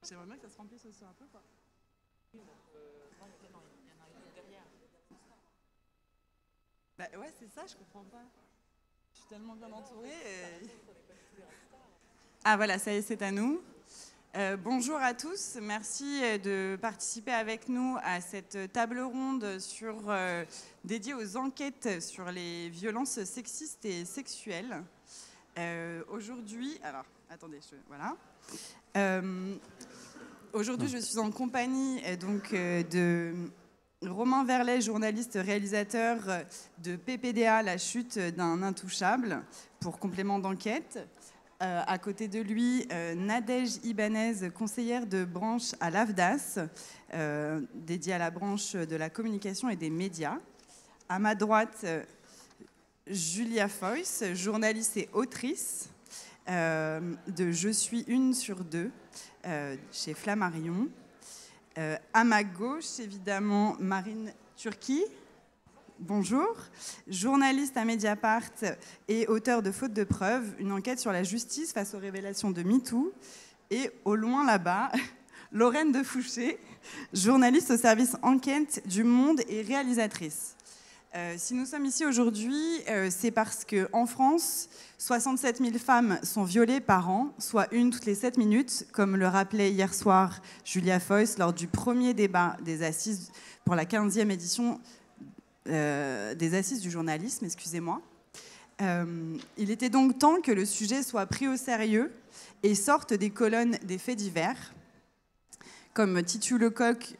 J'aimerais bien que ça se remplisse aussi un peu, quoi. Bah ouais, c'est ça, je comprends pas. Je suis tellement bien entourée. Ah voilà, ça y est, c'est à nous. Bonjour à tous, merci de participer avec nous à cette table ronde dédiée aux enquêtes sur les violences sexistes et sexuelles. Aujourd'hui, alors attendez, voilà. Aujourd'hui, je suis en compagnie de Romain Verlet, journaliste réalisateur de PPDA, la chute d'un intouchable, pour complément d'enquête. À côté de lui, Nadège Ibanez, conseillère de branche à l'AFDAS, dédiée à la branche de la communication et des médias. À ma droite, Julia Foyce, journaliste et autrice de Je suis une sur deux chez Flammarion. À ma gauche, évidemment, Marine Turki. Bonjour, journaliste à Mediapart et auteur de Faute de preuves, une enquête sur la justice face aux révélations de MeToo. Et au loin là-bas, Lorraine de Fouché, journaliste au service enquête du Monde et réalisatrice. Si nous sommes ici aujourd'hui, c'est parce qu'en France, 67 000 femmes sont violées par an, soit une toutes les 7 minutes, comme le rappelait hier soir Julia Foyce lors du premier débat des assises pour la 15e édition des assises du journalisme, excusez-moi. Il était donc temps que le sujet soit pris au sérieux et sorte des colonnes des faits divers. Comme Titu Lecoq,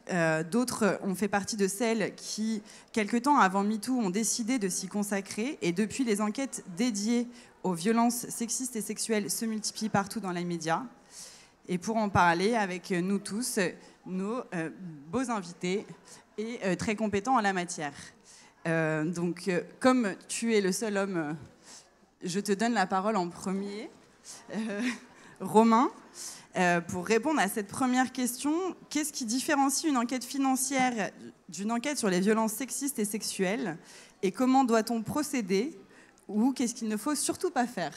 d'autres ont fait partie de celles qui, quelque temps avant MeToo, ont décidé de s'y consacrer. Et depuis, les enquêtes dédiées aux violences sexistes et sexuelles se multiplient partout dans les médias. Et pour en parler avec nous tous, nos beaux invités et très compétents en la matière. Comme tu es le seul homme, je te donne la parole en premier. Romain, pour répondre à cette première question, qu'est-ce qui différencie une enquête financière d'une enquête sur les violences sexistes et sexuelles? Et comment doit-on procéder? Ou qu'est-ce qu'il ne faut surtout pas faire?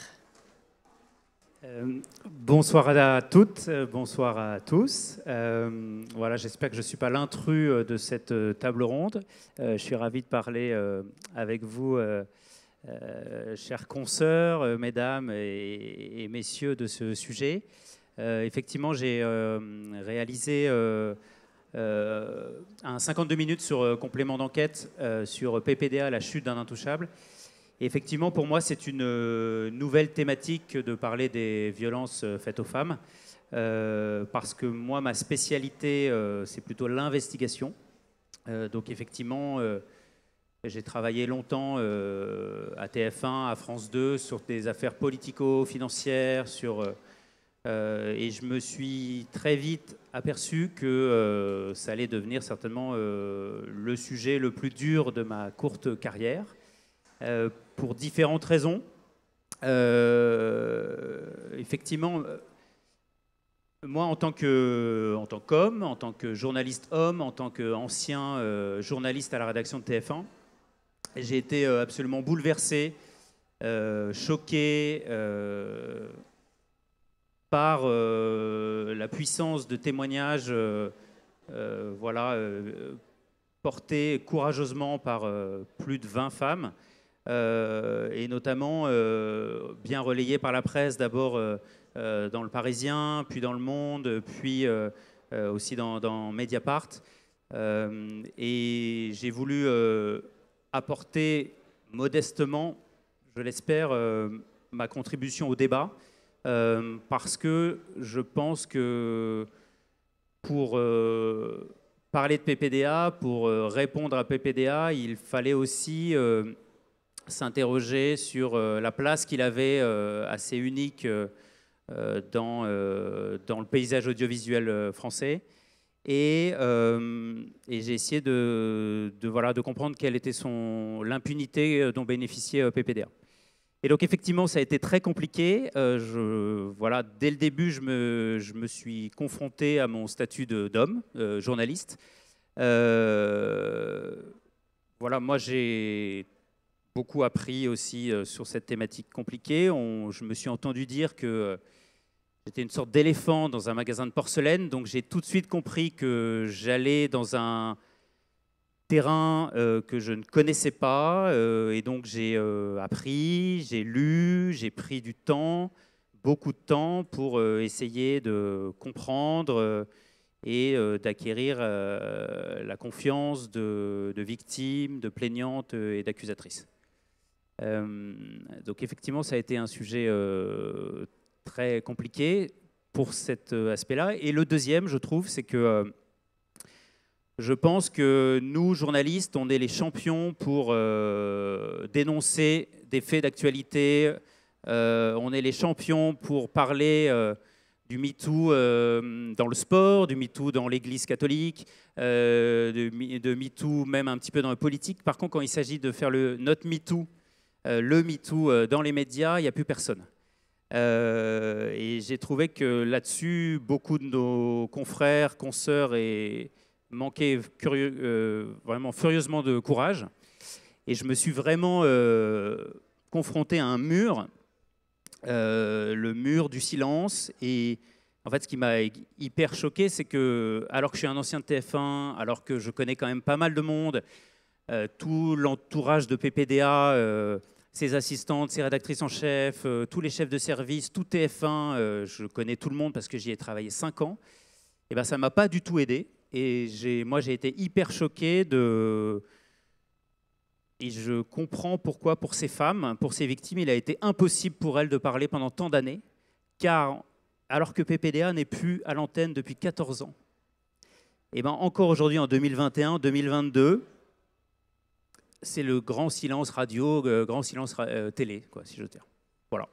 Bonsoir à toutes, bonsoir à tous. Voilà, j'espère que je ne suis pas l'intrus de cette table ronde. Je suis ravi de parler avec vous, chers consoeurs, mesdames et messieurs, de ce sujet. Effectivement, j'ai réalisé un 52 minutes sur complément d'enquête sur PPDA, la chute d'un intouchable. Et effectivement, pour moi, c'est une nouvelle thématique de parler des violences faites aux femmes, parce que moi, ma spécialité, c'est plutôt l'investigation. Donc effectivement, j'ai travaillé longtemps à TF1, à France 2, sur des affaires politico-financières, et je me suis très vite aperçu que ça allait devenir certainement le sujet le plus dur de ma courte carrière, pour différentes raisons. Effectivement, moi, en tant qu'homme, en tant que journaliste homme, en tant qu'ancien journaliste à la rédaction de TF1, j'ai été absolument bouleversé, choqué par la puissance de témoignages portés courageusement par plus de 20 femmes, et notamment bien relayés par la presse, d'abord dans le Parisien, puis dans le Monde, puis aussi dans Mediapart. Et j'ai voulu apporter modestement, je l'espère, ma contribution au débat, parce que je pense que pour parler de PPDA, pour répondre à PPDA, il fallait aussi s'interroger sur la place qu'il avait assez unique dans le paysage audiovisuel français. Et j'ai essayé de comprendre quelle était l'impunité dont bénéficiait PPDA. Et donc effectivement, ça a été très compliqué. Dès le début, je me suis confronté à mon statut d'homme, journaliste. Moi j'ai beaucoup appris aussi sur cette thématique compliquée. Je me suis entendu dire que J'étais une sorte d'éléphant dans un magasin de porcelaine, donc j'ai tout de suite compris que j'allais dans un terrain que je ne connaissais pas, et donc j'ai appris, j'ai lu, j'ai pris du temps, beaucoup de temps pour essayer de comprendre et d'acquérir la confiance de victimes, de plaignantes et d'accusatrices. Donc effectivement, ça a été un sujet très compliqué pour cet aspect-là. Et le deuxième, je trouve, c'est que je pense que nous, journalistes, on est les champions pour dénoncer des faits d'actualité. On est les champions pour parler du MeToo dans le sport, du MeToo dans l'Église catholique, de MeToo même un petit peu dans la politique. Par contre, quand il s'agit de faire notre MeToo, le MeToo dans les médias, il n'y a plus personne. Et j'ai trouvé que là-dessus, beaucoup de nos confrères, consoeurs manquaient vraiment furieusement de courage. Et je me suis vraiment confronté à un mur, le mur du silence. Et en fait, ce qui m'a hyper choqué, c'est que, alors que je suis un ancien de TF1, alors que je connais quand même pas mal de monde, tout l'entourage de PPDA, ses assistantes, ses rédactrices en chef, tous les chefs de service, tout TF1, je connais tout le monde parce que j'y ai travaillé 5 ans, et ben, ça ne m'a pas du tout aidé. Et moi, j'ai été hyper choqué Et je comprends pourquoi, pour ces femmes, pour ces victimes, il a été impossible pour elles de parler pendant tant d'années, car alors que PPDA n'est plus à l'antenne depuis 14 ans, et ben, encore aujourd'hui, en 2021, 2022, c'est le grand silence radio, grand silence télé, quoi, si je veux dire. Voilà.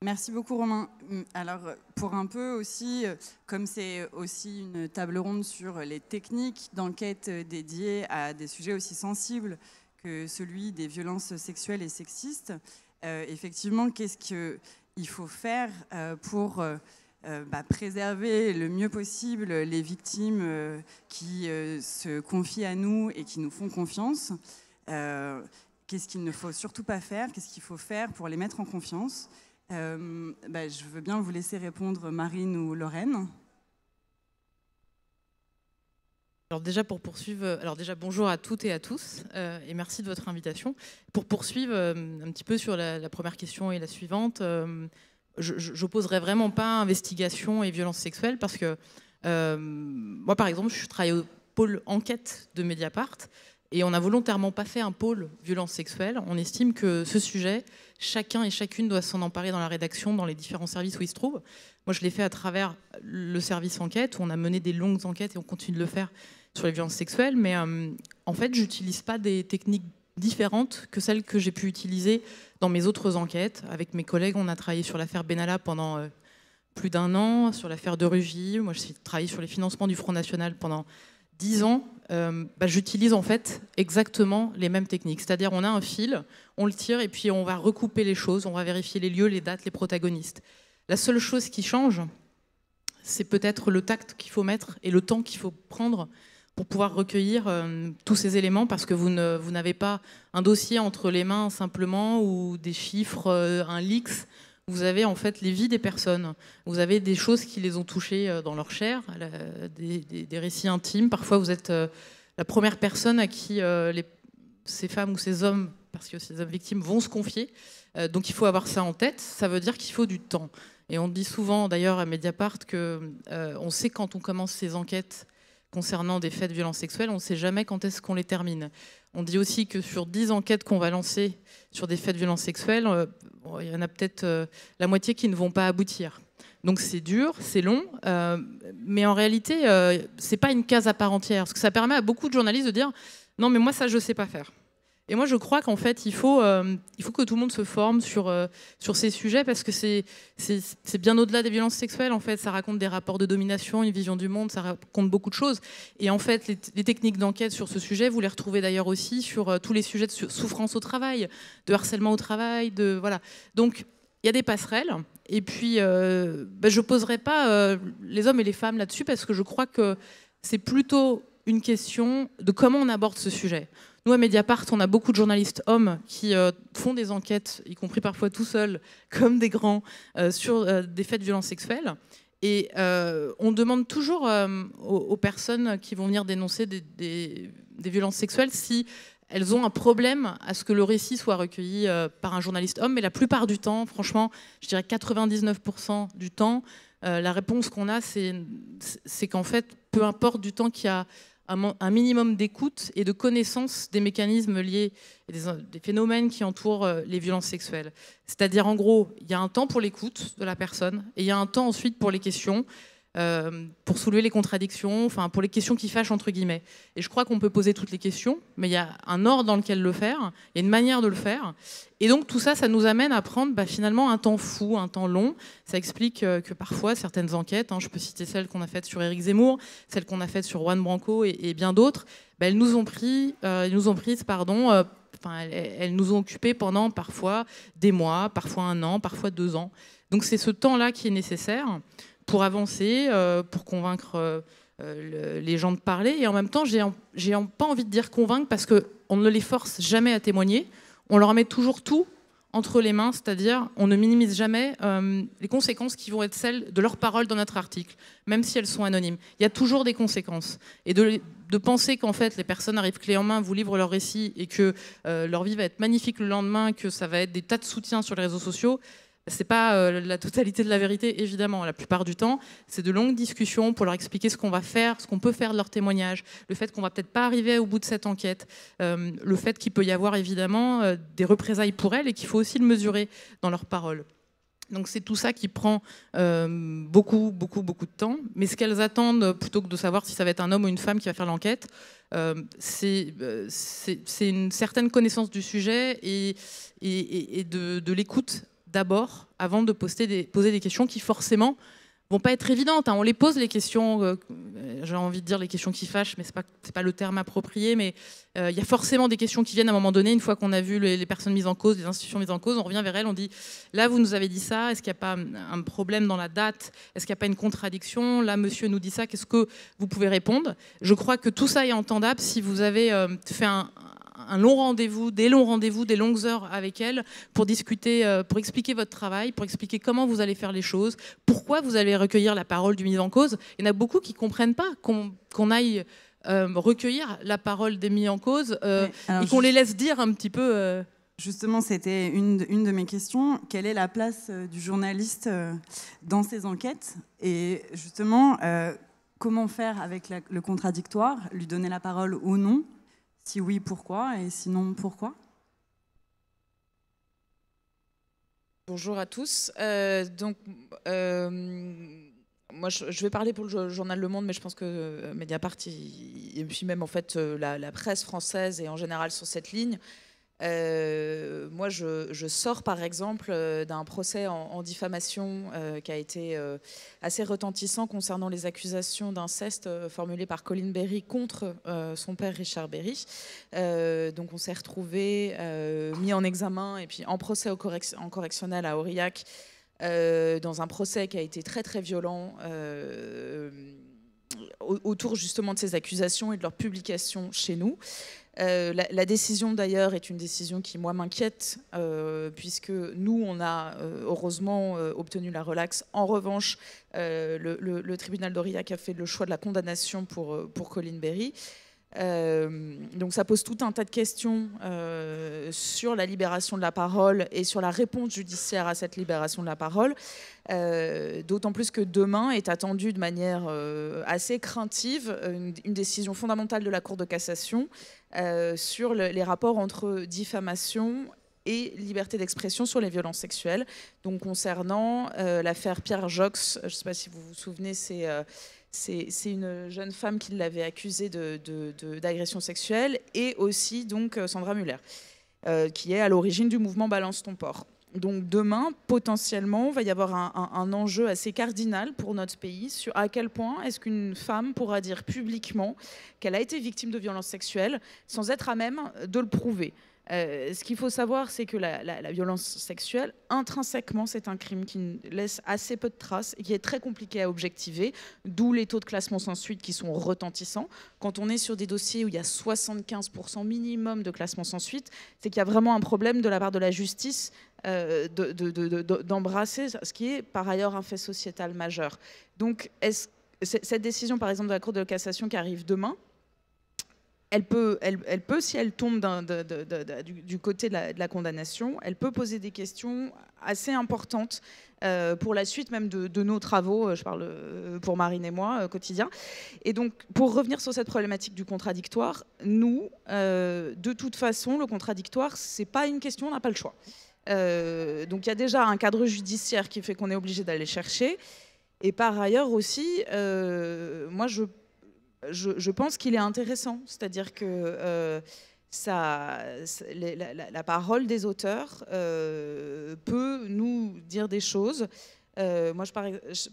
Merci beaucoup, Romain. Alors, pour un peu aussi, comme c'est aussi une table ronde sur les techniques d'enquête dédiées à des sujets aussi sensibles que celui des violences sexuelles et sexistes, effectivement, qu'est-ce qu'il faut faire pour préserver le mieux possible les victimes qui se confient à nous et qui nous font confiance? Qu'est-ce qu'il ne faut surtout pas faire? Qu'est-ce qu'il faut faire pour les mettre en confiance? Je veux bien vous laisser répondre, Marine ou Lorraine. Alors déjà, pour poursuivre, bonjour à toutes et à tous, et merci de votre invitation. Pour poursuivre un petit peu sur la première question et la suivante, je n'opposerai vraiment pas investigation et violence sexuelle parce que moi, par exemple, je travaille au pôle enquête de Mediapart. Et on n'a volontairement pas fait un pôle violence sexuelle. On estime que ce sujet, chacun et chacune doit s'en emparer dans la rédaction, dans les différents services où il se trouve. Moi, je l'ai fait à travers le service enquête, où on a mené des longues enquêtes et on continue de le faire sur les violences sexuelles. Mais en fait, je n'utilise pas des techniques différentes que celles que j'ai pu utiliser dans mes autres enquêtes. Avec mes collègues, on a travaillé sur l'affaire Benalla pendant plus d'1 an, sur l'affaire de Rugy. Moi, j'ai travaillé sur les financements du Front National pendant 10 ans, j'utilise en fait exactement les mêmes techniques. C'est-à-dire on a un fil, on le tire et puis on va recouper les choses, on va vérifier les lieux, les dates, les protagonistes. La seule chose qui change, c'est peut-être le tact qu'il faut mettre et le temps qu'il faut prendre pour pouvoir recueillir tous ces éléments, parce que vous n'avez pas un dossier entre les mains simplement ou des chiffres, un leaks. Vous avez en fait les vies des personnes. Vous avez des choses qui les ont touchées dans leur chair, des récits intimes. Parfois, vous êtes la première personne à qui ces femmes ou ces hommes, parce que ces hommes victimes, vont se confier. Donc il faut avoir ça en tête. Ça veut dire qu'il faut du temps. Et on dit souvent, d'ailleurs, à Mediapart, qu'on sait quand on commence ces enquêtes concernant des faits de violence sexuelle, on ne sait jamais quand est-ce qu'on les termine. On dit aussi que sur 10 enquêtes qu'on va lancer sur des faits de violence sexuelle, il y en a peut-être la moitié qui ne vont pas aboutir. Donc c'est dur, c'est long, mais en réalité, ce n'est pas une case à part entière. Parce que ça permet à beaucoup de journalistes de dire « Non, mais moi, ça, je ne sais pas faire ». Et moi, je crois qu'en fait, il faut que tout le monde se forme sur ces sujets, parce que c'est bien au-delà des violences sexuelles. En fait, ça raconte des rapports de domination, une vision du monde, ça raconte beaucoup de choses. Et en fait, les techniques d'enquête sur ce sujet, vous les retrouvez d'ailleurs aussi sur tous les sujets de souffrance au travail, de harcèlement au travail, voilà. Donc, il y a des passerelles. Et puis, je poserai pas les hommes et les femmes là-dessus, parce que je crois que c'est plutôt une question de comment on aborde ce sujet. Nous, à Mediapart, on a beaucoup de journalistes hommes qui font des enquêtes, y compris parfois tout seuls, comme des grands, sur des faits de violences sexuelles. Et on demande toujours aux personnes qui vont venir dénoncer des violences sexuelles si elles ont un problème à ce que le récit soit recueilli par un journaliste homme. Mais la plupart du temps, franchement, je dirais 99% du temps, la réponse qu'on a, c'est qu'en fait, peu importe du temps qu'il y a un minimum d'écoute et de connaissance des mécanismes liés et des phénomènes qui entourent les violences sexuelles. C'est-à-dire, en gros, il y a un temps pour l'écoute de la personne et il y a un temps ensuite pour les questions, pour soulever les contradictions, enfin pour les questions qui fâchent entre guillemets. Et je crois qu'on peut poser toutes les questions, mais il y a un ordre dans lequel le faire, il y a une manière de le faire. Et donc tout ça, ça nous amène à prendre finalement un temps fou, un temps long. Ça explique que parfois certaines enquêtes, je peux citer celles qu'on a faites sur Éric Zemmour, celles qu'on a faites sur Juan Branco et bien d'autres, elles nous ont occupés pendant parfois des mois, parfois un an, parfois 2 ans. Donc c'est ce temps-là qui est nécessaire pour avancer, pour convaincre les gens de parler. Et en même temps, j'ai pas envie de dire convaincre parce qu'on ne les force jamais à témoigner. On leur met toujours tout entre les mains, c'est-à-dire on ne minimise jamais les conséquences qui vont être celles de leurs paroles dans notre article, même si elles sont anonymes. Il y a toujours des conséquences. Et de penser qu'en fait les personnes arrivent clé en main, vous livrent leur récit et que leur vie va être magnifique le lendemain, que ça va être des tas de soutien sur les réseaux sociaux, c'est pas la totalité de la vérité, évidemment. La plupart du temps, c'est de longues discussions pour leur expliquer ce qu'on va faire, ce qu'on peut faire de leur témoignage, le fait qu'on va peut-être pas arriver au bout de cette enquête, le fait qu'il peut y avoir évidemment des représailles pour elles et qu'il faut aussi le mesurer dans leurs paroles. Donc c'est tout ça qui prend beaucoup de temps. Mais ce qu'elles attendent, plutôt que de savoir si ça va être un homme ou une femme qui va faire l'enquête, c'est une certaine connaissance du sujet et de l'écoute d'abord, avant de poser des questions qui forcément vont pas être évidentes. On les pose les questions, j'ai envie de dire les questions qui fâchent, mais c'est pas le terme approprié, mais il y a forcément des questions qui viennent à un moment donné, une fois qu'on a vu les personnes mises en cause, les institutions mises en cause, on revient vers elles, on dit là vous nous avez dit ça, est-ce qu'il n'y a pas un problème dans la date, est-ce qu'il n'y a pas une contradiction, là monsieur nous dit ça, qu'est-ce que vous pouvez répondre? Je crois que tout ça est entendable si vous avez fait un long rendez-vous, des longues heures avec elle pour discuter, pour expliquer votre travail, pour expliquer comment vous allez faire les choses, pourquoi vous allez recueillir la parole du mis en cause. Il y en a beaucoup qui ne comprennent pas qu'on aille recueillir la parole des mis en cause et qu'on les laisse dire un petit peu... Justement, c'était une de mes questions. Quelle est la place du journaliste dans ces enquêtes? Et justement, comment faire avec le contradictoire? Lui donner la parole ou non? Si oui, pourquoi? Et sinon, pourquoi? Bonjour à tous. Moi, je vais parler pour le journal Le Monde, mais je pense que Mediapart, et puis même en fait la presse française est en général sur cette ligne. Moi, je sors par exemple d'un procès en diffamation qui a été assez retentissant concernant les accusations d'inceste formulées par Colin Berry contre son père Richard Berry. Donc on s'est retrouvés mis en examen et puis en procès en correctionnel à Aurillac dans un procès qui a été très très violent autour justement de ces accusations et de leur publication chez nous. La décision d'ailleurs est une décision qui moi m'inquiète puisque nous on a heureusement obtenu la relaxe. En revanche le tribunal d'Aurillac a fait le choix de la condamnation pour Colin Berry. Donc ça pose tout un tas de questions sur la libération de la parole et sur la réponse judiciaire à cette libération de la parole, d'autant plus que demain est attendue de manière assez craintive une décision fondamentale de la Cour de cassation sur les rapports entre diffamation et liberté d'expression sur les violences sexuelles. Donc concernant l'affaire Pierre Jox, je ne sais pas si vous vous souvenez, c'est une jeune femme qui l'avait accusée d'agression sexuelle, et aussi donc Sandra Muller, qui est à l'origine du mouvement Balance ton port. Donc demain, potentiellement, il va y avoir un enjeu assez cardinal pour notre pays sur à quel point est-ce qu'une femme pourra dire publiquement qu'elle a été victime de violences sexuelles sans être à même de le prouver. Ce qu'il faut savoir, c'est que la violence sexuelle, intrinsèquement, c'est un crime qui laisse assez peu de traces et qui est très compliqué à objectiver, d'où les taux de classement sans suite qui sont retentissants. Quand on est sur des dossiers où il y a 75% minimum de classement sans suite, c'est qu'il y a vraiment un problème de la part de la justice d'embrasser ce qui est par ailleurs un fait sociétal majeur. Donc, cette décision, par exemple, de la Cour de cassation qui arrive demain, elle peut, si elle tombe du côté de la condamnation, elle peut poser des questions assez importantes pour la suite même de nos travaux, je parle pour Marine et moi, quotidien. Et donc, pour revenir sur cette problématique du contradictoire, nous, de toute façon, le contradictoire, c'est pas une question, on n'a pas le choix. Donc, il y a déjà un cadre judiciaire qui fait qu'on est obligé d'aller chercher. Et par ailleurs aussi, moi, je pense qu'il est intéressant, c'est-à-dire que la parole des auteurs peut nous dire des choses. Moi,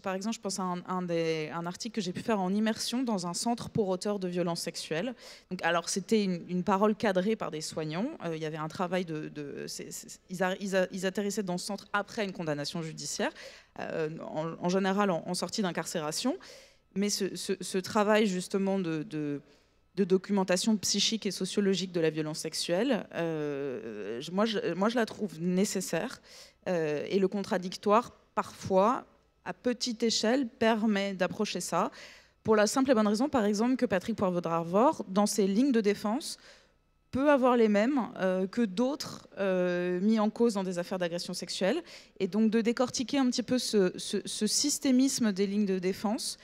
par exemple, je pense à un article que j'ai pu faire en immersion dans un centre pour auteurs de violences sexuelles. Donc, alors, c'était une parole cadrée par des soignants. Il y avait un travail ils atterrissaient dans ce centre après une condamnation judiciaire, en général en sortie d'incarcération. Mais ce travail justement de documentation psychique et sociologique de la violence sexuelle, moi je la trouve nécessaire. Et le contradictoire, parfois, à petite échelle, permet d'approcher ça. Pour la simple et bonne raison, par exemple, que Patrick Poivre-D'Arvor, dans ses lignes de défense, peut avoir les mêmes que d'autres mis en cause dans des affaires d'agression sexuelle. Et donc de décortiquer un petit peu ce systémisme des lignes de défense,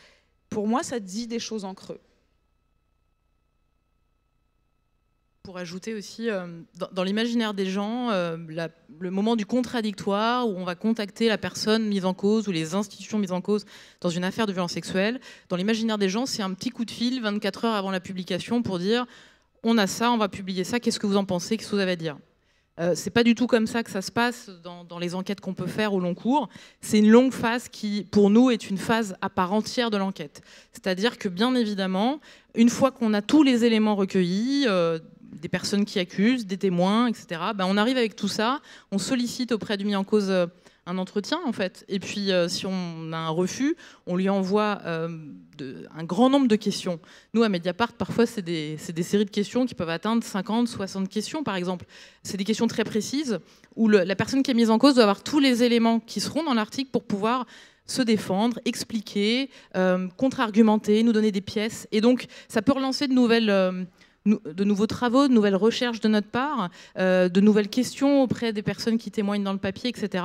pour moi, ça dit des choses en creux. Pour ajouter aussi, dans l'imaginaire des gens, le moment du contradictoire où on va contacter la personne mise en cause ou les institutions mises en cause dans une affaire de violence sexuelle, dans l'imaginaire des gens, c'est un petit coup de fil 24 heures avant la publication pour dire « on a ça, on va publier ça, qu'est-ce que vous en pensez, qu'est-ce que vous avez à dire ?» C'est pas du tout comme ça que ça se passe dans les enquêtes qu'on peut faire au long cours. C'est une longue phase qui, pour nous, est une phase à part entière de l'enquête. C'est-à-dire que, bien évidemment, une fois qu'on a tous les éléments recueillis, des personnes qui accusent, des témoins, etc., on arrive avec tout ça, on sollicite auprès du mis en cause un entretien, en fait. Et puis, si on a un refus, on lui envoie un grand nombre de questions. Nous, à Mediapart, parfois, c'est des séries de questions qui peuvent atteindre 50, 60 questions, par exemple. C'est des questions très précises où la personne qui est mise en cause doit avoir tous les éléments qui seront dans l'article pour pouvoir se défendre, expliquer, contre-argumenter, nous donner des pièces. Et donc, ça peut relancer de nouveaux travaux, de nouvelles recherches de notre part, de nouvelles questions auprès des personnes qui témoignent dans le papier, etc.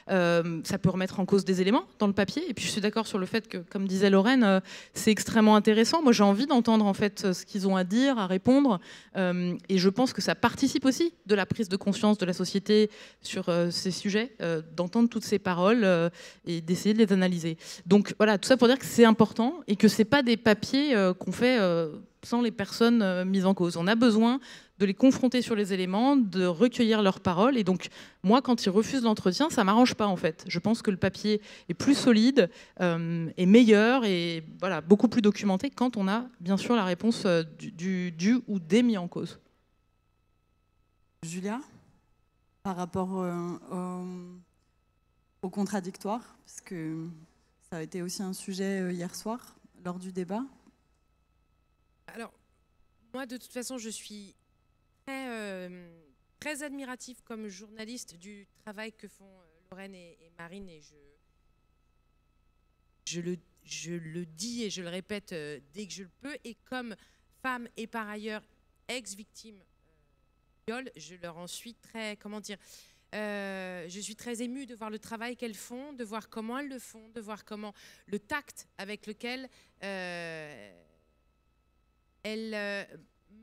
Ça peut remettre en cause des éléments dans le papier. Et puis je suis d'accord sur le fait que, comme disait Lorraine, c'est extrêmement intéressant. Moi, j'ai envie d'entendre en fait ce qu'ils ont à dire, à répondre. Et je pense que ça participe aussi de la prise de conscience de la société sur ces sujets, d'entendre toutes ces paroles et d'essayer de les analyser. Donc voilà, tout ça pour dire que c'est important et que c'est pas des papiers qu'on fait sans les personnes mises en cause. On a besoin de les confronter sur les éléments, de recueillir leurs paroles. Et donc, moi, quand ils refusent l'entretien, ça ne m'arrange pas, en fait. Je pense que le papier est plus solide, est meilleur et voilà, beaucoup plus documenté quand on a, bien sûr, la réponse du ou des mis en cause. Julia, par rapport au contradictoire, parce que ça a été aussi un sujet hier soir, lors du débat. Alors, moi, de toute façon, je suis très admirative comme journaliste du travail que font Lorraine et Marine, et je le dis et je le répète dès que je le peux. Et comme femme et par ailleurs ex-victime viol, je leur en suis très, comment dire, je suis très émue de voir le travail qu'elles font, de voir comment elles le font, de voir comment le tact avec lequel elle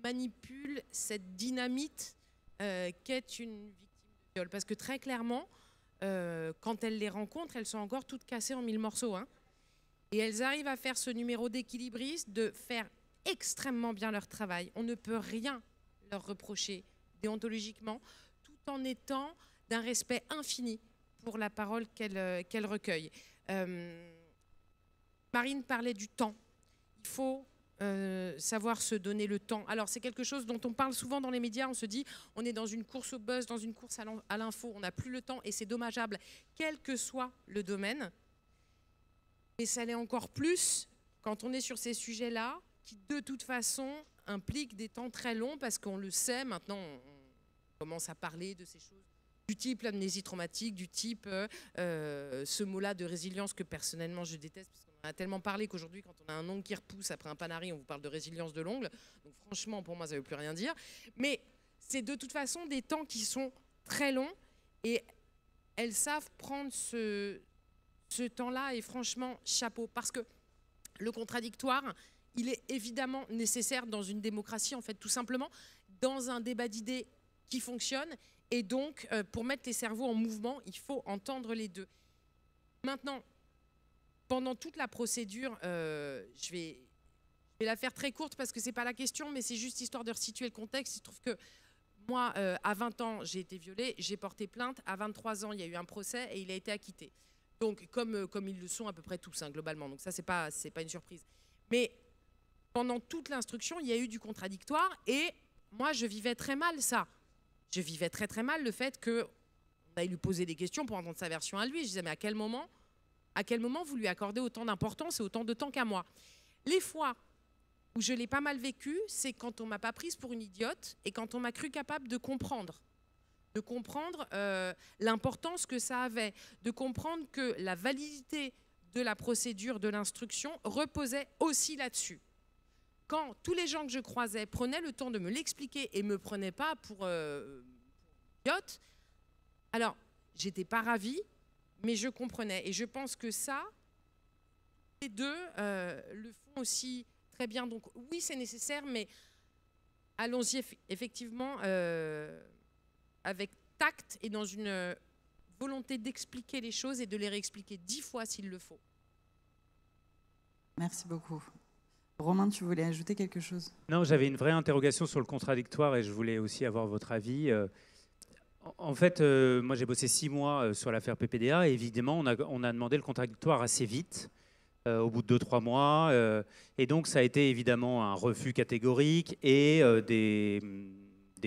manipule cette dynamite qu'est une victime de viol. Parce que très clairement, quand elles les rencontrent, elles sont encore toutes cassées en 1000 morceaux. Hein. Et elles arrivent à faire ce numéro d'équilibriste, de faire extrêmement bien leur travail. On ne peut rien leur reprocher déontologiquement, tout en étant d'un respect infini pour la parole qu'elles recueillent. Marine parlait du temps. Il faut savoir se donner le temps. Alors c'est quelque chose dont on parle souvent dans les médias, on se dit on est dans une course au buzz, dans une course à l'info, on n'a plus le temps et c'est dommageable, quel que soit le domaine. Et ça l'est encore plus quand on est sur ces sujets-là, qui de toute façon impliquent des temps très longs, parce qu'on le sait, maintenant on commence à parler de ces choses du type l'amnésie traumatique, du type ce mot-là de résilience que personnellement je déteste, parce qu'on en a tellement parlé qu'aujourd'hui quand on a un ongle qui repousse après un panari, on vous parle de résilience de l'ongle, donc franchement pour moi ça ne veut plus rien dire, mais c'est de toute façon des temps qui sont très longs et elles savent prendre ce temps-là et franchement chapeau, parce que le contradictoire, il est évidemment nécessaire dans une démocratie, en fait, tout simplement, dans un débat d'idées qui fonctionne. Et donc, pour mettre les cerveaux en mouvement, il faut entendre les deux. Maintenant, pendant toute la procédure, je vais la faire très courte parce que ce n'est pas la question, mais c'est juste histoire de resituer le contexte. Il se trouve que moi, à 20 ans, j'ai été violée, j'ai porté plainte. À 23 ans, il y a eu un procès et il a été acquitté. Donc, comme ils le sont à peu près tous, hein, globalement. Donc ça, c'est pas une surprise. Mais pendant toute l'instruction, il y a eu du contradictoire et moi, je vivais très mal ça. Je vivais très très mal le fait qu'on aille lui poser des questions pour entendre sa version à lui. Je disais, mais à quel moment vous lui accordez autant d'importance et autant de temps qu'à moi? Les fois où je l'ai pas mal vécu, c'est quand on m'a pas prise pour une idiote et quand on m'a cru capable de comprendre l'importance que ça avait, de comprendre que la validité de la procédure de l'instruction reposait aussi là-dessus. Quand tous les gens que je croisais prenaient le temps de me l'expliquer et ne me prenaient pas pour idiote, alors j'étais pas ravie, mais je comprenais. Et je pense que ça, les deux le font aussi très bien. Donc oui, c'est nécessaire, mais allons-y effectivement avec tact et dans une volonté d'expliquer les choses et de les réexpliquer 10 fois s'il le faut. Merci beaucoup. Romain, tu voulais ajouter quelque chose? Non, j'avais une vraie interrogation sur le contradictoire et je voulais aussi avoir votre avis. En fait, moi j'ai bossé 6 mois sur l'affaire PPDA et évidemment on a demandé le contradictoire assez vite, au bout de 2-3 mois. Et donc ça a été évidemment un refus catégorique et des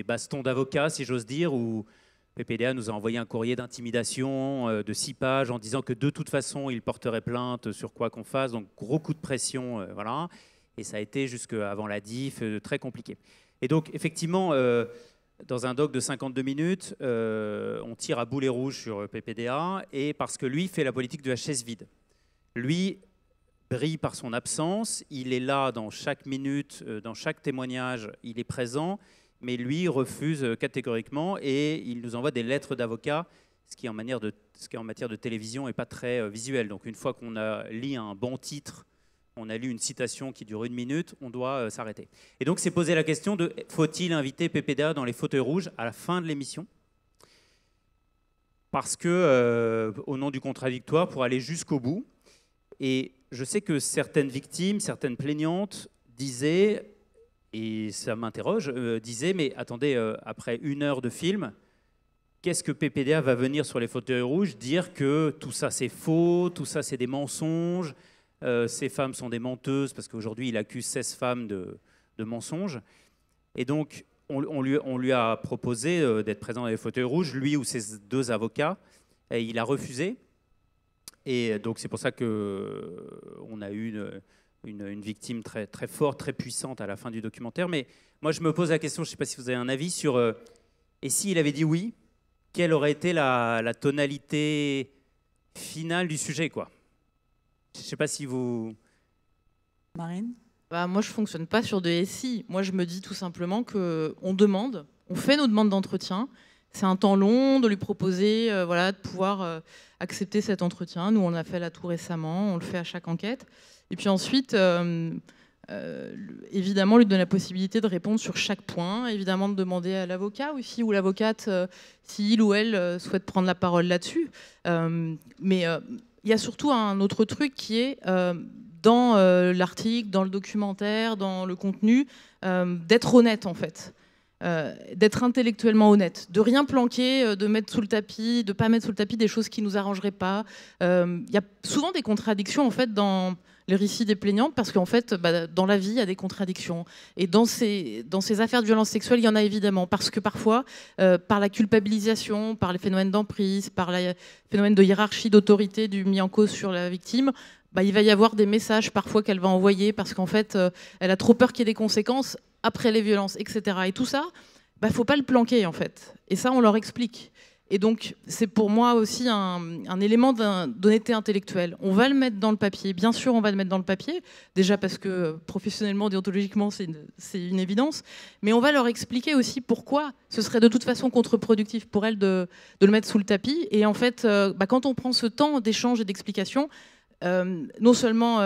bastons d'avocats, si j'ose dire, où PPDA nous a envoyé un courrier d'intimidation de 6 pages en disant que de toute façon il porterait plainte sur quoi qu'on fasse. Donc gros coup de pression, voilà. Et ça a été jusqu'avant la diff, très compliqué. Et donc effectivement, dans un doc de 52 minutes, on tire à boulet rouge sur PPDA, et parce que lui fait la politique de la chaise vide. Lui brille par son absence, il est là dans chaque minute, dans chaque témoignage, il est présent, mais lui refuse catégoriquement et il nous envoie des lettres d'avocats, ce qui en matière de télévision n'est pas très visuel. Donc une fois qu'on a lu un bon titre, on a lu une citation qui dure 1 minute, on doit s'arrêter. Et donc c'est posé la question de faut-il inviter PPDA dans les fauteuils rouges à la fin de l'émission? Parce que, au nom du contradictoire, pour aller jusqu'au bout. Et je sais que certaines victimes, certaines plaignantes disaient, et ça m'interroge, disaient, mais attendez, après 1 heure de film, qu'est-ce que PPDA va venir sur les fauteuils rouges dire que tout ça c'est faux, tout ça c'est des mensonges, ces femmes sont des menteuses, parce qu'aujourd'hui il accuse 16 femmes de mensonges. Et donc on lui a proposé d'être présent dans les fauteuils rouges, lui ou ses 2 avocats, et il a refusé. Et donc c'est pour ça qu'on a eu une victime très, très forte, très puissante à la fin du documentaire. Mais moi je me pose la question, je ne sais pas si vous avez un avis sur... et s'il avait dit oui, quelle aurait été la tonalité finale du sujet, quoi? Je ne sais pas si vous... Marine? Moi, je ne fonctionne pas sur des SI. Moi, je me dis tout simplement qu'on demande, on fait nos demandes d'entretien. C'est un temps long de lui proposer de pouvoir accepter cet entretien. Nous, on a fait là tout récemment, on le fait à chaque enquête. Et puis ensuite, évidemment, lui donner la possibilité de répondre sur chaque point. Évidemment, de demander à l'avocat aussi, ou l'avocate, si il ou elle souhaite prendre la parole là-dessus. Mais il y a surtout un autre truc qui est, dans l'article, dans le documentaire, dans le contenu, d'être honnête, en fait. D'être intellectuellement honnête, de rien planquer, de mettre sous le tapis, de pas mettre sous le tapis des choses qui nous arrangeraient pas. Il y a souvent des contradictions en fait dans les récits des plaignantes, parce qu'en fait, dans la vie, il y a des contradictions. Et dans ces affaires de violence sexuelle, il y en a évidemment, parce que parfois, par la culpabilisation, par les phénomènes d'emprise, par les phénomènes de hiérarchie, d'autorité du mis en cause sur la victime, il va y avoir des messages parfois qu'elle va envoyer, parce qu'en fait, elle a trop peur qu'il y ait des conséquences après les violences, etc. Et tout ça, il ne faut pas le planquer, en fait. Et ça, on leur explique. Et donc, c'est pour moi aussi un élément d'honnêteté intellectuelle. On va le mettre dans le papier. Bien sûr, on va le mettre dans le papier. Déjà parce que professionnellement, déontologiquement, c'est une évidence. Mais on va leur expliquer aussi pourquoi ce serait de toute façon contre-productif pour elles de le mettre sous le tapis. Et en fait, quand on prend ce temps d'échange et d'explication, non seulement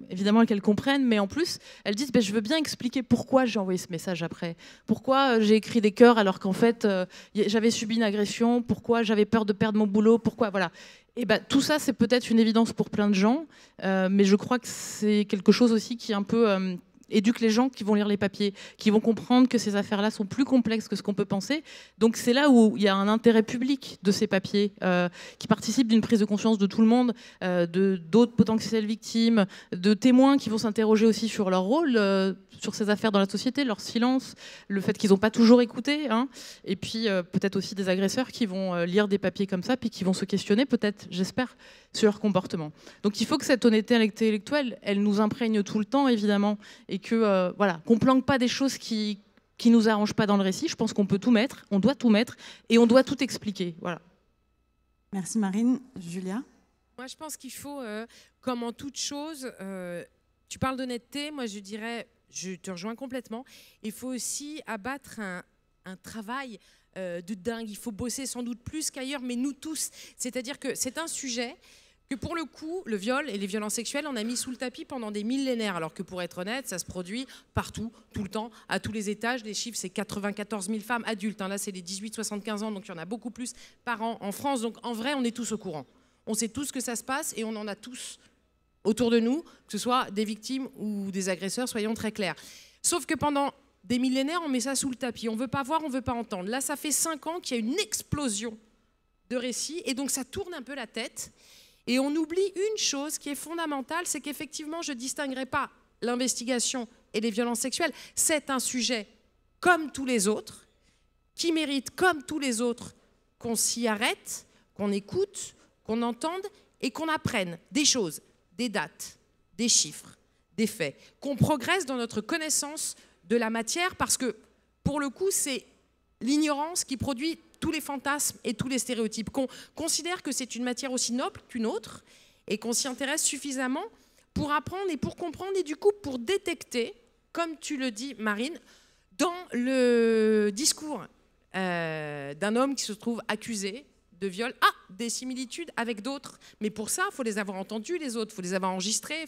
évidemment qu'elles comprennent, mais en plus, elles disent je veux bien expliquer pourquoi j'ai envoyé ce message après, pourquoi j'ai écrit des cœurs alors qu'en fait j'avais subi une agression, pourquoi j'avais peur de perdre mon boulot, pourquoi, voilà. Et tout ça, c'est peut-être une évidence pour plein de gens, mais je crois que c'est quelque chose aussi qui est un peu éduque les gens qui vont lire les papiers, qui vont comprendre que ces affaires-là sont plus complexes que ce qu'on peut penser. Donc c'est là où il y a un intérêt public de ces papiers qui participent d'une prise de conscience de tout le monde, d'autres potentielles victimes, de témoins qui vont s'interroger aussi sur leur rôle sur ces affaires dans la société, leur silence, le fait qu'ils n'ont pas toujours écouté, et puis peut-être aussi des agresseurs qui vont lire des papiers comme ça, puis qui vont se questionner peut-être, j'espère, sur leur comportement. Donc il faut que cette honnêteté intellectuelle, elle nous imprègne tout le temps, évidemment, et que qu'on planque pas des choses qui nous arrangent pas dans le récit. Je pense qu'on peut tout mettre, on doit tout mettre, et on doit tout expliquer. Voilà. Merci Marine. Julia? Moi, je pense qu'il faut, comme en toute chose, tu parles d'honnêteté, moi je dirais, je te rejoins complètement, il faut aussi abattre un travail de dingue. Il faut bosser sans doute plus qu'ailleurs, mais nous tous. C'est-à-dire que c'est un sujet que pour le coup, le viol et les violences sexuelles, on a mis sous le tapis pendant des millénaires, alors que pour être honnête, ça se produit partout, tout le temps, à tous les étages. Les chiffres, c'est 94 000 femmes adultes. Là, c'est les 18-75 ans, donc il y en a beaucoup plus par an en France. Donc en vrai, on est tous au courant. On sait tous que ça se passe et on en a tous autour de nous, que ce soit des victimes ou des agresseurs, soyons très clairs. Sauf que pendant des millénaires, on met ça sous le tapis. On ne veut pas voir, on ne veut pas entendre. Là, ça fait 5 ans qu'il y a une explosion de récits et donc ça tourne un peu la tête. Et on oublie une chose qui est fondamentale, c'est qu'effectivement, je ne distinguerai pas l'investigation et les violences sexuelles. C'est un sujet comme tous les autres, qui mérite comme tous les autres qu'on s'y arrête, qu'on écoute, qu'on entende et qu'on apprenne des choses, des dates, des chiffres, des faits, qu'on progresse dans notre connaissance de la matière, parce que, pour le coup, c'est l'ignorance qui produit tous les fantasmes et tous les stéréotypes, qu'on considère que c'est une matière aussi noble qu'une autre et qu'on s'y intéresse suffisamment pour apprendre et pour comprendre et du coup pour détecter, comme tu le dis Marine, dans le discours d'un homme qui se trouve accusé de viol, des similitudes avec d'autres. Mais pour ça, il faut les avoir entendus, les autres, il faut les avoir enregistrés, il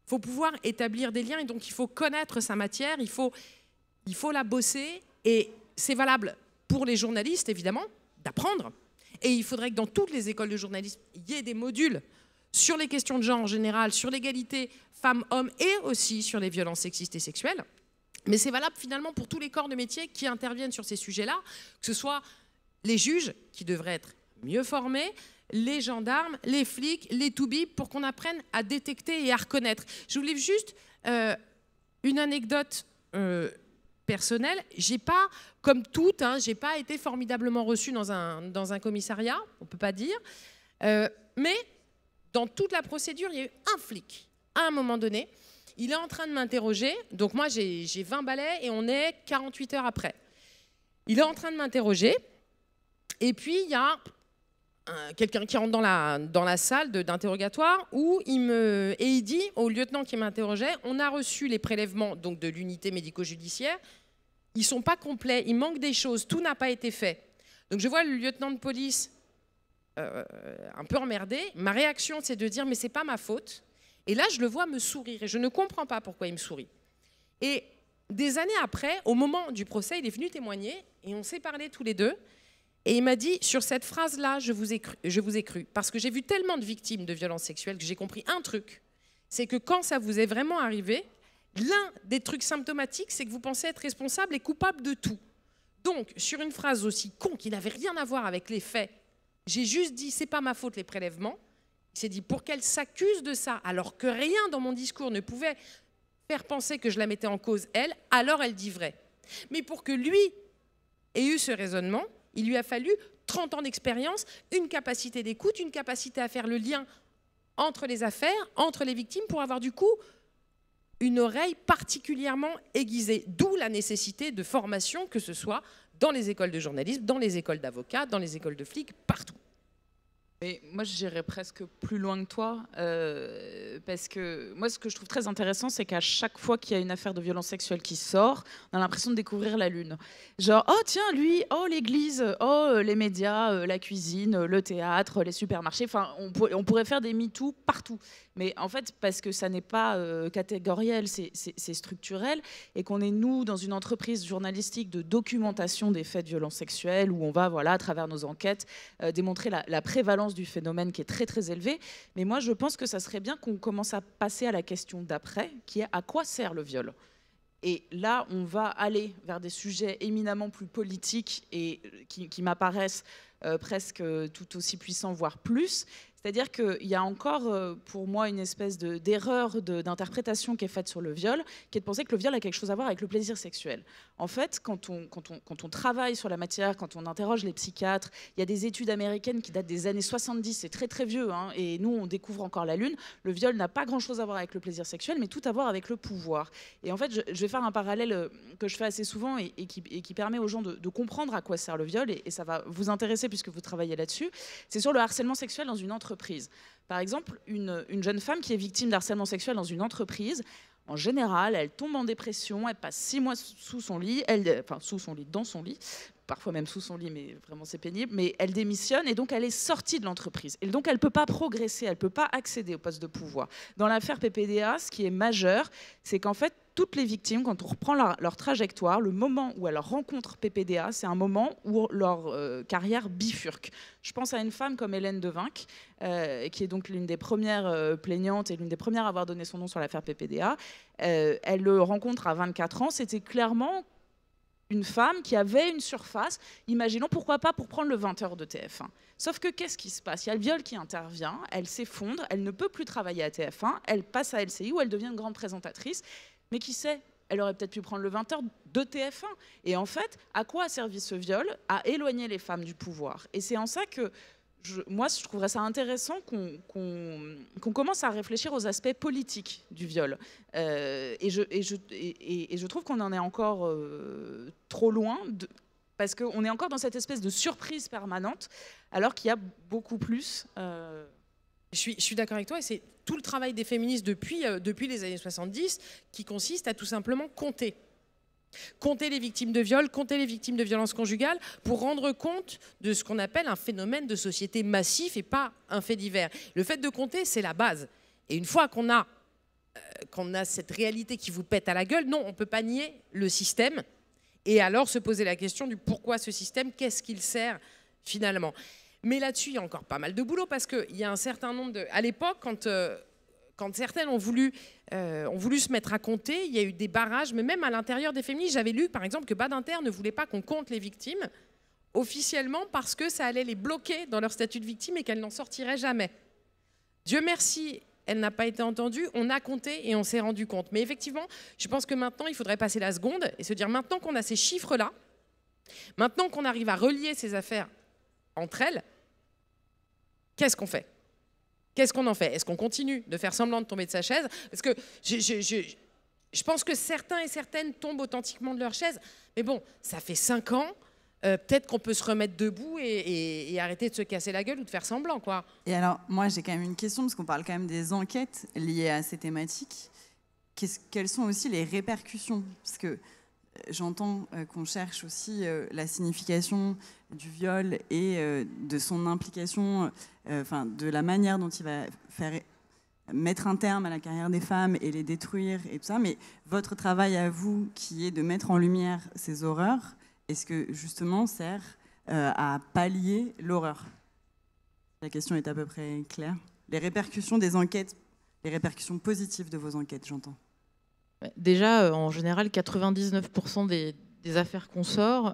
faut pouvoir établir des liens et donc il faut connaître sa matière, il faut la bosser et c'est valable pour les journalistes, évidemment, d'apprendre. Et il faudrait que dans toutes les écoles de journalisme, il y ait des modules sur les questions de genre en général, sur l'égalité femmes-hommes et aussi sur les violences sexistes et sexuelles. Mais c'est valable finalement pour tous les corps de métier qui interviennent sur ces sujets-là, que ce soit les juges, qui devraient être mieux formés, les gendarmes, les flics, les toubibs, pour qu'on apprenne à détecter et à reconnaître. Je vous livre juste une anecdote personnelle. J'ai pas, comme toutes, j'ai pas été formidablement reçue dans un commissariat, on peut pas dire, mais dans toute la procédure, il y a eu un flic, à un moment donné, il est en train de m'interroger, donc moi j'ai 20 balais et on est 48 heures après. Il est en train de m'interroger, et puis il y a quelqu'un qui rentre dans la salle d'interrogatoire où il dit au lieutenant qui m'interrogeait, on a reçu les prélèvements donc, de l'unité médico-judiciaire, ils ne sont pas complets, il manque des choses, tout n'a pas été fait. Donc je vois le lieutenant de police un peu emmerdé, ma réaction c'est de dire mais c'est pas ma faute, et là je le vois me sourire et je ne comprends pas pourquoi il me sourit. Et des années après, au moment du procès, il est venu témoigner et on s'est parlé tous les deux. Et il m'a dit, sur cette phrase-là, je vous ai cru. Parce que j'ai vu tellement de victimes de violences sexuelles que j'ai compris un truc. C'est que quand ça vous est vraiment arrivé, l'un des trucs symptomatiques, c'est que vous pensez être responsable et coupable de tout. Donc, sur une phrase aussi con, qui n'avait rien à voir avec les faits, j'ai juste dit, c'est pas ma faute les prélèvements. Il s'est dit, pour qu'elle s'accuse de ça, alors que rien dans mon discours ne pouvait faire penser que je la mettais en cause, elle, alors elle dit vrai. Mais pour que lui ait eu ce raisonnement, il lui a fallu 30 ans d'expérience, une capacité d'écoute, une capacité à faire le lien entre les affaires, entre les victimes, pour avoir du coup une oreille particulièrement aiguisée. D'où la nécessité de formation, que ce soit dans les écoles de journalisme, dans les écoles d'avocats, dans les écoles de flics, partout. Mais moi, j'irais presque plus loin que toi, parce que moi, ce que je trouve très intéressant, c'est qu'à chaque fois qu'il y a une affaire de violence sexuelle qui sort, on a l'impression de découvrir la lune. Genre, oh tiens, lui, oh l'église, oh les médias, la cuisine, le théâtre, les supermarchés. Enfin, on pourrait faire des MeToo partout. Mais en fait, parce que ça n'est pas catégoriel, c'est structurel, et qu'on est, nous, dans une entreprise journalistique de documentation des faits de violence sexuelle, où on va, voilà, à travers nos enquêtes, démontrer la prévalence du phénomène qui est très, très élevé. Mais moi, je pense que ça serait bien qu'on commence à passer à la question d'après, qui est à quoi sert le viol ? Et là, on va aller vers des sujets éminemment plus politiques et qui m'apparaissent presque tout aussi puissants, voire plus. C'est-à-dire qu'il y a encore, pour moi, une espèce d'erreur d'interprétation qui est faite sur le viol, qui est de penser que le viol a quelque chose à voir avec le plaisir sexuel. En fait, quand on travaille sur la matière, quand on interroge les psychiatres, il y a des études américaines qui datent des années 70, c'est très très vieux, hein, et nous, on découvre encore la lune. Le viol n'a pas grand-chose à voir avec le plaisir sexuel, mais tout à voir avec le pouvoir. Et en fait, je vais faire un parallèle que je fais assez souvent et qui permet aux gens de comprendre à quoi sert le viol, et ça va vous intéresser puisque vous travaillez là-dessus. C'est sur le harcèlement sexuel dans une entreprise. Par exemple, une jeune femme qui est victime d'harcèlement sexuel dans une entreprise, en général, elle tombe en dépression, elle passe 6 mois sous son lit, dans son lit, parfois même sous son lit, mais vraiment c'est pénible, mais elle démissionne et donc elle est sortie de l'entreprise. Et donc elle ne peut pas progresser, elle ne peut pas accéder au poste de pouvoir. Dans l'affaire PPDA, ce qui est majeur, c'est qu'en fait, toutes les victimes, quand on reprend leur trajectoire, le moment où elles rencontrent PPDA, c'est un moment où leur carrière bifurque. Je pense à une femme comme Hélène Devinck, qui est donc l'une des premières plaignantes et l'une des premières à avoir donné son nom sur l'affaire PPDA. Elle le rencontre à 24 ans. C'était clairement une femme qui avait une surface, imaginons pourquoi pas pour prendre le 20h de TF1. Sauf que qu'est-ce qui se passe ? Il y a le viol qui intervient, elle s'effondre, elle ne peut plus travailler à TF1, elle passe à LCI où elle devient une grande présentatrice. Mais qui sait, elle aurait peut-être pu prendre le 20h de TF1. Et en fait, à quoi a servi ce viol ? À éloigner les femmes du pouvoir. Et c'est en ça que moi, je trouverais ça intéressant qu'on commence à réfléchir aux aspects politiques du viol. Et je trouve qu'on en est encore trop loin, parce qu'on est encore dans cette espèce de surprise permanente, alors qu'il y a beaucoup plus... Je suis d'accord avec toi, et c'est tout le travail des féministes depuis les années 70 qui consiste à tout simplement compter. Compter les victimes de viol, compter les victimes de violences conjugales pour rendre compte de ce qu'on appelle un phénomène de société massif et pas un fait divers. Le fait de compter, c'est la base. Et une fois qu'on a cette réalité qui vous pète à la gueule, non, on ne peut pas nier le système et alors se poser la question du pourquoi ce système, qu'est-ce qu'il sert finalement. Mais là-dessus, il y a encore pas mal de boulot parce qu'il y a un certain nombre de... À l'époque, quand certaines ont voulu se mettre à compter, il y a eu des barrages, mais même à l'intérieur des féministes, j'avais lu par exemple que Badinter ne voulait pas qu'on compte les victimes officiellement parce que ça allait les bloquer dans leur statut de victime et qu'elles n'en sortiraient jamais. Dieu merci, elle n'a pas été entendue, on a compté et on s'est rendu compte. Mais effectivement, je pense que maintenant, il faudrait passer la seconde et se dire maintenant qu'on a ces chiffres-là, maintenant qu'on arrive à relier ces affaires entre elles, qu'est-ce qu'on fait ? Qu'est-ce qu'on en fait ? Est-ce qu'on continue de faire semblant de tomber de sa chaise ? Parce que je pense que certains et certaines tombent authentiquement de leur chaise. Mais bon, ça fait 5 ans, peut-être qu'on peut se remettre debout et arrêter de se casser la gueule ou de faire semblant, quoi. Et alors, moi, j'ai quand même une question, parce qu'on parle quand même des enquêtes liées à ces thématiques. Quelles sont aussi les répercussions ? Parce que j'entends qu'on cherche aussi la signification du viol et de son implication, de la manière dont il va faire mettre un terme à la carrière des femmes et les détruire et tout ça. Mais votre travail à vous, qui est de mettre en lumière ces horreurs, est-ce que justement sert à pallier l'horreur ? La question est à peu près claire. Les répercussions des enquêtes, les répercussions positives de vos enquêtes, j'entends. Déjà, en général, 99% des affaires qu'on sort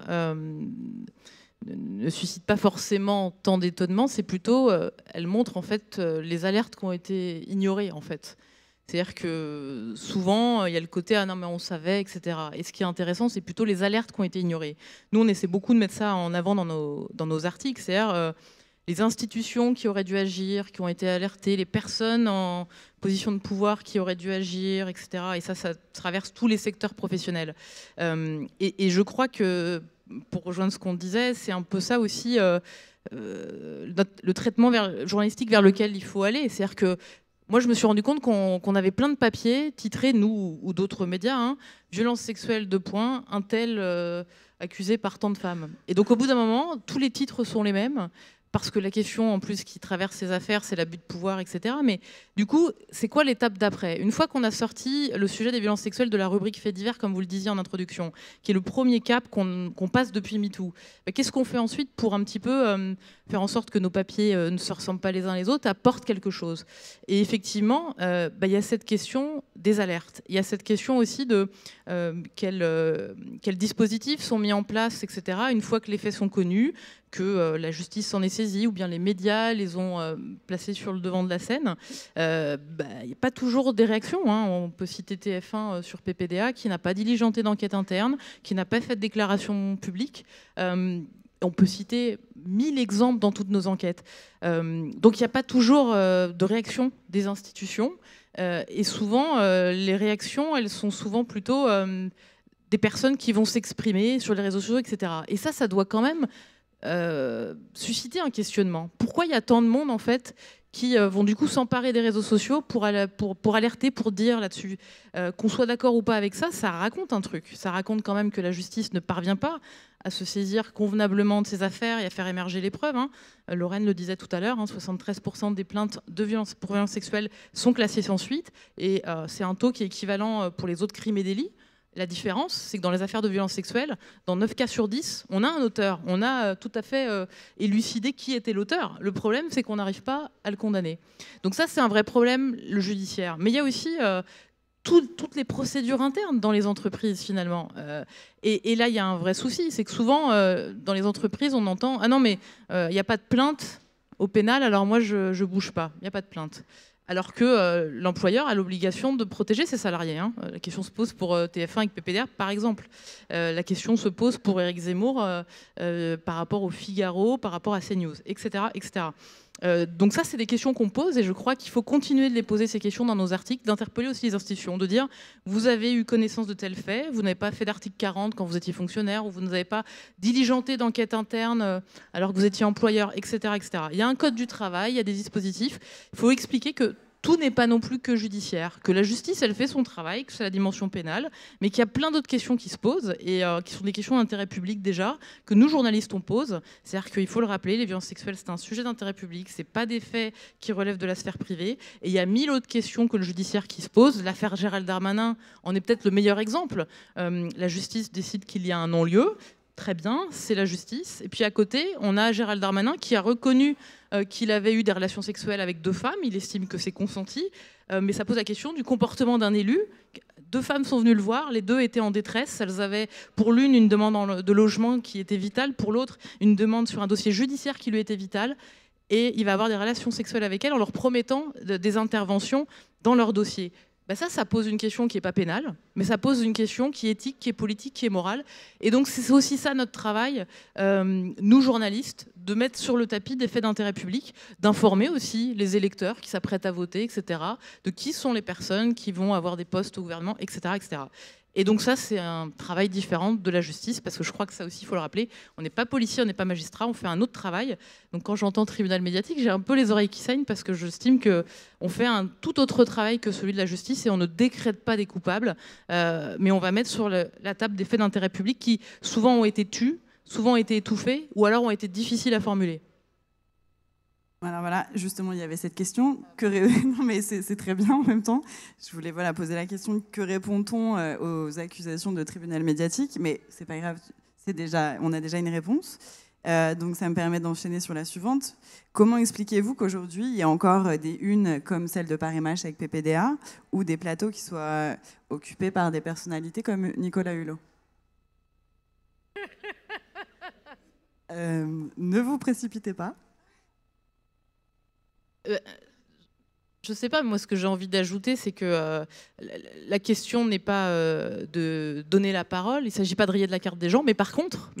ne suscite pas forcément tant d'étonnement, c'est plutôt, elle montre en fait les alertes qui ont été ignorées en fait. C'est-à-dire que souvent, il y a le côté « ah non mais on savait », etc. Et ce qui est intéressant, c'est plutôt les alertes qui ont été ignorées. Nous, on essaie beaucoup de mettre ça en avant dans nos articles, c'est-à-dire les institutions qui auraient dû agir, qui ont été alertées, les personnes en position de pouvoir qui auraient dû agir, etc. Et ça traverse tous les secteurs professionnels. Et je crois que, pour rejoindre ce qu'on disait, c'est un peu ça aussi le traitement journalistique vers lequel il faut aller. C'est-à-dire que moi, je me suis rendu compte qu'on avait plein de papiers titrés, nous ou d'autres médias, hein, violence sexuelle, un tel accusé par tant de femmes. Et donc, au bout d'un moment, tous les titres sont les mêmes, parce que la question, en plus, qui traverse ces affaires, c'est l'abus de pouvoir, etc. Mais du coup, c'est quoi l'étape d'après? Une fois qu'on a sorti le sujet des violences sexuelles de la rubrique faits divers, comme vous le disiez en introduction, qui est le premier cap qu'on passe depuis MeToo, qu'est-ce qu'on fait ensuite pour un petit peu faire en sorte que nos papiers ne se ressemblent pas les uns les autres, apportent quelque chose? Et effectivement, il y a cette question des alertes. Il y a cette question aussi de quels dispositifs sont mis en place, etc., une fois que les faits sont connus, que la justice s'en est saisie, ou bien les médias les ont placés sur le devant de la scène. Il n'y a pas toujours des réactions, hein. On peut citer TF1 sur PPDA, qui n'a pas diligenté d'enquête interne, qui n'a pas fait de déclaration publique. On peut citer 1000 exemples dans toutes nos enquêtes. Donc il n'y a pas toujours de réaction des institutions. Et souvent, les réactions, elles sont souvent plutôt des personnes qui vont s'exprimer sur les réseaux sociaux, etc. Et ça doit quand même susciter un questionnement. Pourquoi il y a tant de monde, en fait, qui vont du coup s'emparer des réseaux sociaux pour alerter, pour dire là-dessus. Qu'on soit d'accord ou pas avec ça, ça raconte un truc. Ça raconte quand même que la justice ne parvient pas à se saisir convenablement de ces affaires et à faire émerger les preuves, hein. Lorraine le disait tout à l'heure, hein, 73% des plaintes pour violences sexuelles sont classées sans suite. Et c'est un taux qui est équivalent pour les autres crimes et délits. La différence, c'est que dans les affaires de violences sexuelles, dans 9 cas sur 10, on a un auteur. On a tout à fait élucidé qui était l'auteur. Le problème, c'est qu'on n'arrive pas à le condamner. Donc ça, c'est un vrai problème, le judiciaire. Mais il y a aussi toutes les procédures internes dans les entreprises, finalement. Et là, il y a un vrai souci. C'est que souvent, dans les entreprises, on entend « Ah non, mais il n'y a pas de plainte au pénal, alors moi, je ne bouge pas. Il n'y a pas de plainte. » Alors que l'employeur a l'obligation de protéger ses salariés, hein. La question se pose pour TF1 avec PPDA, par exemple. La question se pose pour Éric Zemmour par rapport au Figaro, par rapport à CNews, etc. etc. Donc ça, c'est des questions qu'on pose et je crois qu'il faut continuer de les poser, ces questions, dans nos articles, d'interpeller aussi les institutions, de dire vous avez eu connaissance de tels faits, vous n'avez pas fait d'article 40 quand vous étiez fonctionnaire, ou vous n'avez pas diligenté d'enquête interne alors que vous étiez employeur, etc., etc. Il y a un code du travail, il y a des dispositifs. Il faut expliquer que tout n'est pas non plus que judiciaire, que la justice, elle fait son travail, que c'est la dimension pénale, mais qu'il y a plein d'autres questions qui se posent, et qui sont des questions d'intérêt public déjà, que nous, journalistes, on pose. C'est-à-dire qu'il faut le rappeler, les violences sexuelles, c'est un sujet d'intérêt public, c'est pas des faits qui relèvent de la sphère privée, et il y a 1000 autres questions que le judiciaire qui se pose. L'affaire Gérald Darmanin en est peut-être le meilleur exemple. La justice décide qu'il y a un non-lieu. Très bien, c'est la justice. Et puis à côté, on a Gérald Darmanin qui a reconnu qu'il avait eu des relations sexuelles avec 2 femmes. Il estime que c'est consenti. Mais ça pose la question du comportement d'un élu. 2 femmes sont venues le voir. Les 2 étaient en détresse. Elles avaient pour l'une une demande de logement qui était vitale. Pour l'autre, une demande sur un dossier judiciaire qui lui était vital. Et il va avoir des relations sexuelles avec elles en leur promettant des interventions dans leur dossier. Ça pose une question qui n'est pas pénale, mais ça pose une question qui est éthique, qui est politique, qui est morale. Et donc c'est aussi ça notre travail, nous journalistes, de mettre sur le tapis des faits d'intérêt public, d'informer aussi les électeurs qui s'apprêtent à voter, etc., de qui sont les personnes qui vont avoir des postes au gouvernement, etc., etc. Et donc ça, c'est un travail différent de la justice, parce que je crois que ça aussi, il faut le rappeler, on n'est pas policier, on n'est pas magistrat, on fait un autre travail. Donc quand j'entends tribunal médiatique, j'ai un peu les oreilles qui saignent, parce que j'estime qu'on fait un tout autre travail que celui de la justice, et on ne décrète pas des coupables, mais on va mettre sur la table des faits d'intérêt public qui souvent ont été tus, souvent ont été étouffés, ou alors ont été difficiles à formuler. Alors voilà, justement, il y avait cette question. Non, mais c'est très bien en même temps. Je voulais poser la question, que répond-on aux accusations de tribunal médiatique? Mais c'est pas grave, on a déjà une réponse. Donc ça me permet d'enchaîner sur la suivante. Comment expliquez-vous qu'aujourd'hui, il y a encore des unes comme celle de Paris Match avec PPDA, ou des plateaux qui soient occupés par des personnalités comme Nicolas Hulot? Ne vous précipitez pas. Je sais pas, moi ce que j'ai envie d'ajouter, c'est que la question n'est pas de donner la parole, il ne s'agit pas de rayer de la carte des gens, mais par contre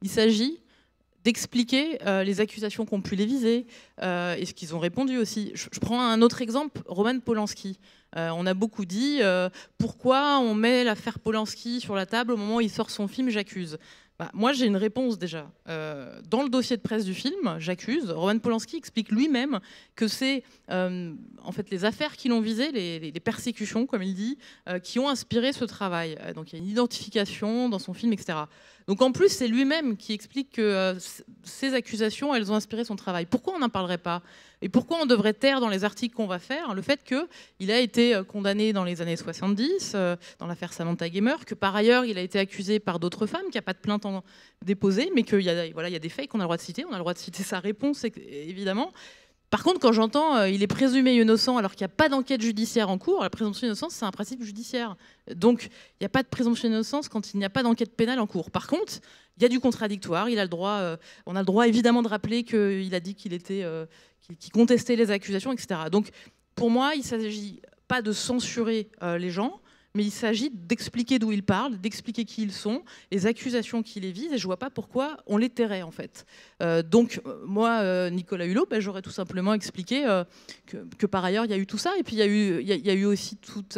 il s'agit d'expliquer les accusations qu'ont pu les viser et ce qu'ils ont répondu aussi. Je prends un autre exemple, Roman Polanski. On a beaucoup dit pourquoi on met l'affaire Polanski sur la table au moment où il sort son film J'accuse. Moi, j'ai une réponse déjà. Dans le dossier de presse du film, J'accuse, Roman Polanski explique lui-même que c'est en fait les affaires qui l'ont visé, les persécutions, comme il dit, qui ont inspiré ce travail. Donc il y a une identification dans son film, etc. Donc en plus, c'est lui-même qui explique que ces accusations, elles ont inspiré son travail. Pourquoi on n'en parlerait pas ? Et pourquoi on devrait taire dans les articles qu'on va faire le fait qu'il a été condamné dans les années 70, dans l'affaire Samantha Gamer, que par ailleurs il a été accusé par d'autres femmes, qu'il n'y a pas de plainte déposée, mais qu'il y a des faits qu'on a le droit de citer, on a le droit de citer sa réponse, évidemment. Par contre, quand j'entends il est présumé innocent alors qu'il n'y a pas d'enquête judiciaire en cours, la présomption d'innocence, c'est un principe judiciaire. Donc, il n'y a pas de présomption d'innocence quand il n'y a pas d'enquête pénale en cours. Par contre, il y a du contradictoire. Il a le droit, on a le droit évidemment de rappeler qu'il a dit qu'il contestait les accusations, etc. Donc, pour moi, il ne s'agit pas de censurer les gens, mais il s'agit d'expliquer d'où ils parlent, d'expliquer qui ils sont, les accusations qui les visent, et je ne vois pas pourquoi on les tairait, en fait. Donc, moi, Nicolas Hulot, j'aurais tout simplement expliqué que par ailleurs, il y a eu tout ça, et puis il y a eu aussi toute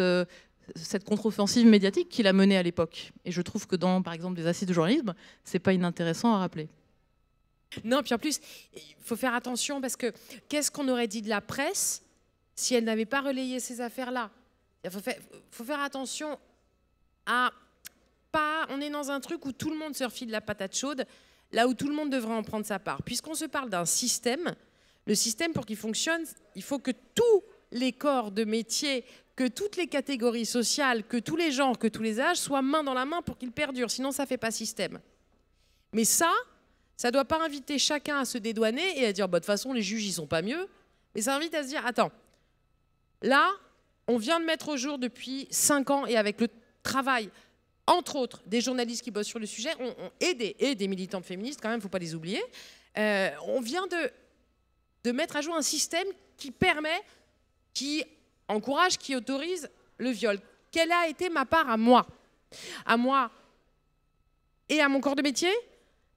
cette contre-offensive médiatique qu'il a menée à l'époque. Et je trouve que dans, par exemple, des assises de journalisme, ce n'est pas inintéressant à rappeler. Non, puis en plus, il faut faire attention, parce que qu'est-ce qu'on aurait dit de la presse si elle n'avait pas relayé ces affaires-là ? Il faut faire attention à pas... On est dans un truc où tout le monde se refile la patate chaude, là où tout le monde devrait en prendre sa part. Puisqu'on se parle d'un système, le système, pour qu'il fonctionne, il faut que tous les corps de métier, que toutes les catégories sociales, que tous les genres, que tous les âges soient main dans la main pour qu'il perdure. Sinon, ça ne fait pas système. Mais ça ne doit pas inviter chacun à se dédouaner et à dire de toute façon, les juges, ils ne sont pas mieux. Mais ça invite à se dire, attends, là... On vient de mettre au jour depuis 5 ans, et avec le travail, entre autres, des journalistes qui bossent sur le sujet, et des militantes féministes, quand même, il ne faut pas les oublier, on vient de mettre à jour un système qui permet, qui encourage, qui autorise le viol. Quelle a été ma part à moi et à mon corps de métier,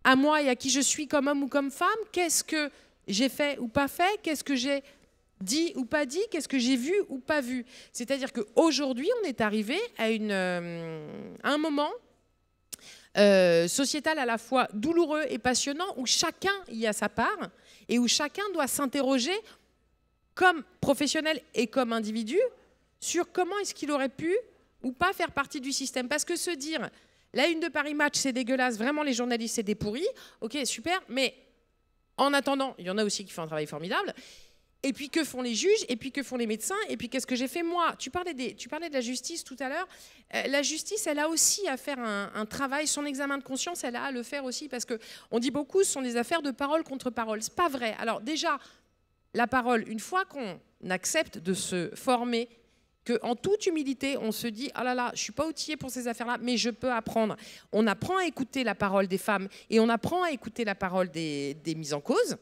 à moi et à qui je suis comme homme ou comme femme? Qu'est-ce que j'ai fait ou pas fait? Qu'est-ce que j'ai dit ou pas dit, qu'est-ce que j'ai vu ou pas vu. C'est-à-dire qu'aujourd'hui, on est arrivé à un moment sociétal à la fois douloureux et passionnant, où chacun y a sa part et où chacun doit s'interroger comme professionnel et comme individu sur comment est-ce qu'il aurait pu ou pas faire partie du système. Parce que se dire, la une de Paris Match, c'est dégueulasse, vraiment les journalistes, c'est des pourris, ok, super, mais en attendant, il y en a aussi qui font un travail formidable. Et puis que font les juges? Et puis que font les médecins? Et puis qu'est-ce que j'ai fait moi? Tu parlais de la justice tout à l'heure. La justice, elle a aussi à faire un travail, son examen de conscience, elle a à le faire aussi, parce qu'on dit beaucoup, ce sont des affaires de parole contre parole. C'est pas vrai. Alors déjà, la parole, une fois qu'on accepte de se former, qu'en toute humilité, on se dit « Ah là là, je ne suis pas outillé pour ces affaires-là, mais je peux apprendre ». On apprend à écouter la parole des femmes et on apprend à écouter la parole des mises en cause.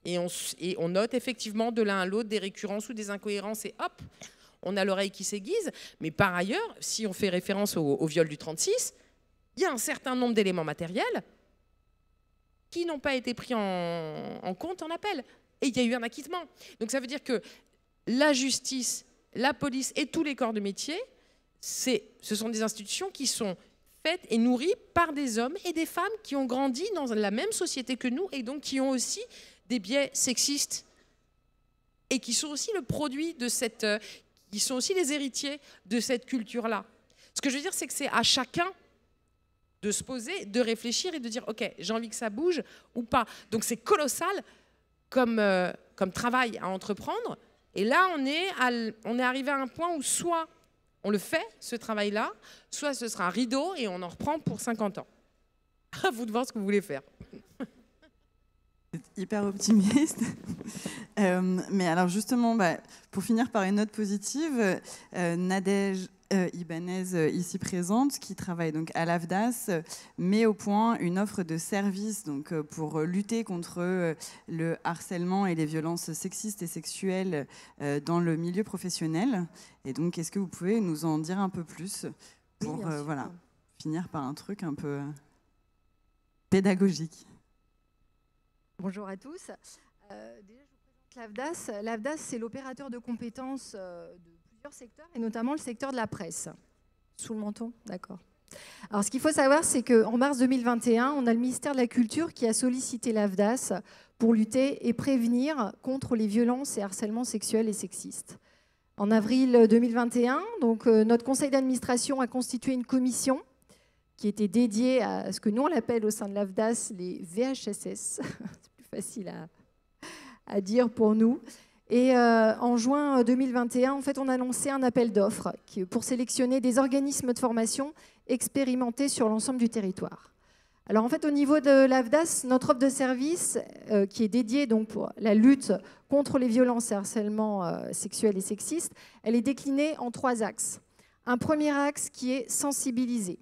Et on note effectivement de l'un à l'autre des récurrences ou des incohérences, et hop, on a l'oreille qui s'aiguise. Mais par ailleurs, si on fait référence au viol du 36, il y a un certain nombre d'éléments matériels qui n'ont pas été pris en compte en appel. Et il y a eu un acquittement. Donc ça veut dire que la justice, la police et tous les corps de métier, ce sont des institutions qui sont faites et nourries par des hommes et des femmes qui ont grandi dans la même société que nous, et donc qui ont aussi des biais sexistes, et qui sont aussi le produit de qui sont aussi les héritiers de cette culture-là. Ce que je veux dire, c'est que c'est à chacun de se poser, de réfléchir et de dire « Ok, j'ai envie que ça bouge ou pas ». Donc c'est colossal comme travail à entreprendre. Et là, on est arrivé à un point où soit on le fait, ce travail-là, soit ce sera un rideau et on en reprend pour 50 ans. À vous de voir ce que vous voulez faire. Hyper optimiste. Mais alors justement, pour finir par une note positive, Nadège Ibanez, ici présente, qui travaille donc à l'AFDAS, met au point une offre de services donc, pour lutter contre le harcèlement et les violences sexistes et sexuelles dans le milieu professionnel. Et donc, est-ce que vous pouvez nous en dire un peu plus pour voilà, finir par un truc un peu pédagogique? Bonjour à tous. Déjà, je vous présente l'AFDAS. L'AFDAS, c'est l'opérateur de compétences de plusieurs secteurs, et notamment le secteur de la presse. Sous le menton, d'accord. Alors, ce qu'il faut savoir, c'est qu'en mars 2021, on a le ministère de la Culture qui a sollicité l'AFDAS pour lutter et prévenir contre les violences et harcèlements sexuels et sexistes. En avril 2021, donc, notre conseil d'administration a constitué une commission qui était dédiée à ce que nous, on l'appelle au sein de l'AFDAS les VHSS. C'est plus facile à dire pour nous. Et en juin 2021, en fait, on a lancé un appel d'offres pour sélectionner des organismes de formation expérimentés sur l'ensemble du territoire. Alors en fait, au niveau de l'AFDAS, notre offre de service, qui est dédiée donc pour la lutte contre les violences et harcèlements sexuels et sexistes, elle est déclinée en 3 axes. Un premier axe qui est sensibiliser.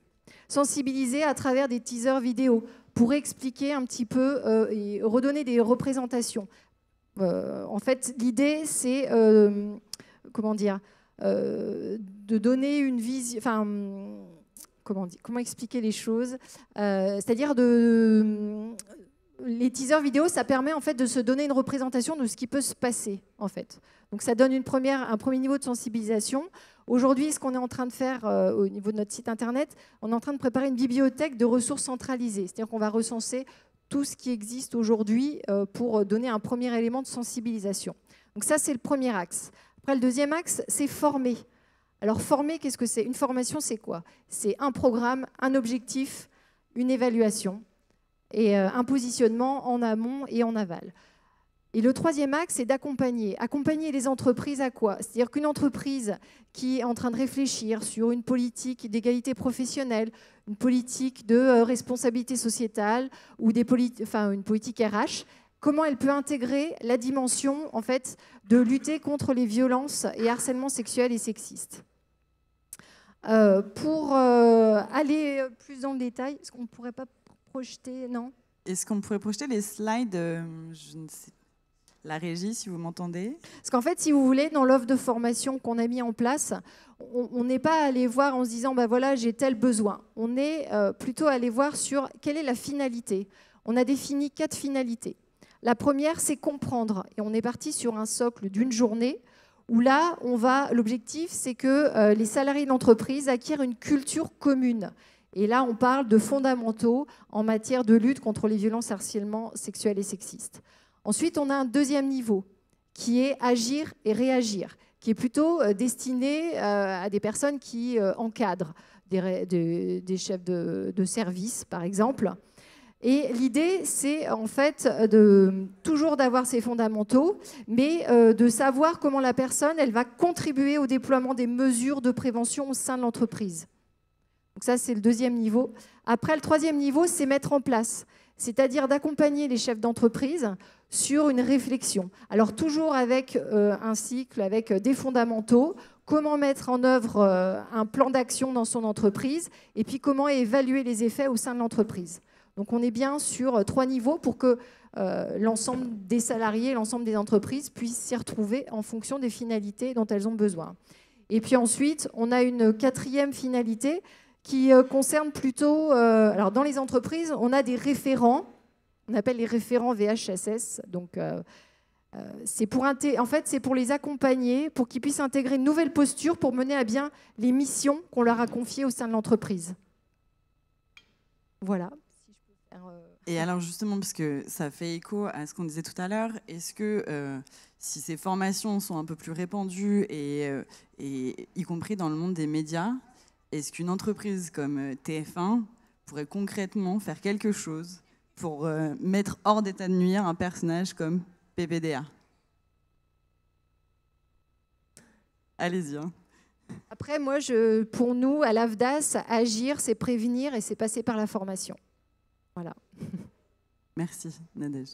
Sensibiliser à travers des teasers vidéo pour expliquer un petit peu et redonner des représentations. En fait, l'idée, c'est comment donner une vision. Enfin, comment expliquer les choses, c'est-à-dire les teasers vidéo, ça permet en fait de se donner une représentation de ce qui peut se passer en fait. Donc ça donne un premier niveau de sensibilisation. Aujourd'hui, ce qu'on est en train de faire au niveau de notre site internet, on est en train de préparer une bibliothèque de ressources centralisées, c'est-à-dire qu'on va recenser tout ce qui existe aujourd'hui pour donner un premier élément de sensibilisation. Donc ça, c'est le premier axe. Après, le deuxième axe, c'est former. Alors former, qu'est-ce que c'est? Une formation, c'est quoi? C'est un programme, un objectif, une évaluation et un positionnement en amont et en aval. Et le troisième axe, c'est d'accompagner. Accompagner les entreprises à quoi? C'est-à-dire qu'une entreprise qui est en train de réfléchir sur une politique d'égalité professionnelle, une politique de responsabilité sociétale ou une politique RH, comment elle peut intégrer la dimension en fait, de lutter contre les violences et harcèlements sexuels et sexistes. Pour aller plus dans le détail, est-ce qu'on ne pourrait pas projeter? Non. Est-ce qu'on pourrait projeter les slides? Je ne sais pas. La régie, si vous m'entendez. Parce qu'en fait, si vous voulez, dans l'offre de formation qu'on a mis en place, on n'est pas allé voir en se disant bah voilà, j'ai tel besoin. On est plutôt allé voir sur quelle est la finalité. On a défini 4 finalités. La première, c'est comprendre. Et on est parti sur un socle d'une journée où là, l'objectif, c'est que les salariés d'entreprise acquièrent une culture commune. Et là, on parle de fondamentaux en matière de lutte contre les violences, harcèlements sexuels et sexistes. Ensuite, on a un deuxième niveau qui est agir et réagir, qui est plutôt destiné à des personnes qui encadrent des chefs de service, par exemple. Et l'idée, c'est en fait toujours d'avoir ces fondamentaux, mais de savoir comment la personne elle va contribuer au déploiement des mesures de prévention au sein de l'entreprise. Donc ça, c'est le deuxième niveau. Après, le troisième niveau, c'est mettre en place, c'est-à-dire d'accompagner les chefs d'entreprise sur une réflexion. Alors toujours avec un cycle, avec des fondamentaux, comment mettre en œuvre un plan d'action dans son entreprise, et puis comment évaluer les effets au sein de l'entreprise. Donc on est bien sur 3 niveaux pour que l'ensemble des salariés, l'ensemble des entreprises puissent s'y retrouver en fonction des finalités dont elles ont besoin. Et puis ensuite, on a une 4e finalité qui concerne plutôt... alors dans les entreprises, on a des référents. On appelle les référents VHSS. Donc, c'est pour les accompagner, pour qu'ils puissent intégrer une nouvelle posture pour mener à bien les missions qu'on leur a confiées au sein de l'entreprise. Voilà. Si je peux faire, Et alors justement, parce que ça fait écho à ce qu'on disait tout à l'heure, est-ce que si ces formations sont un peu plus répandues, et y compris dans le monde des médias, est-ce qu'une entreprise comme TF1 pourrait concrètement faire quelque chose pour mettre hors d'état de nuire un personnage comme PPDA? Allez-y. Hein. Après, moi, pour nous, à l'AFDAS, agir, c'est prévenir et c'est passer par la formation. Voilà. Merci, Nadège.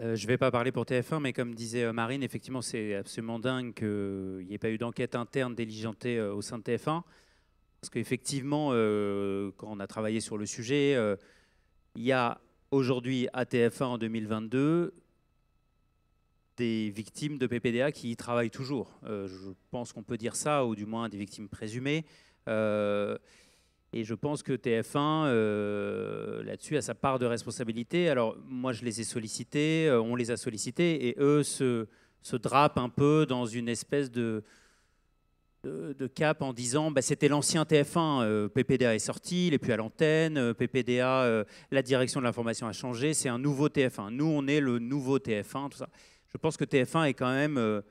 Je ne vais pas parler pour TF1, mais comme disait Marine, effectivement, c'est absolument dingue qu'il n'y ait pas eu d'enquête interne diligentée au sein de TF1. Parce qu'effectivement, quand on a travaillé sur le sujet, il y a aujourd'hui à TF1 en 2022 des victimes de PPDA qui y travaillent toujours. Je pense qu'on peut dire ça, ou du moins des victimes présumées. Et je pense que TF1, là-dessus, a sa part de responsabilité. Alors, moi, je les ai sollicités, on les a sollicités, et eux se drapent un peu dans une espèce de cap en disant bah, c'était l'ancien TF1, PPDA est sorti, il n'est plus à l'antenne, PPDA, la direction de l'information a changé, c'est un nouveau TF1. Nous, on est le nouveau TF1, tout ça. Je pense que TF1 est quand même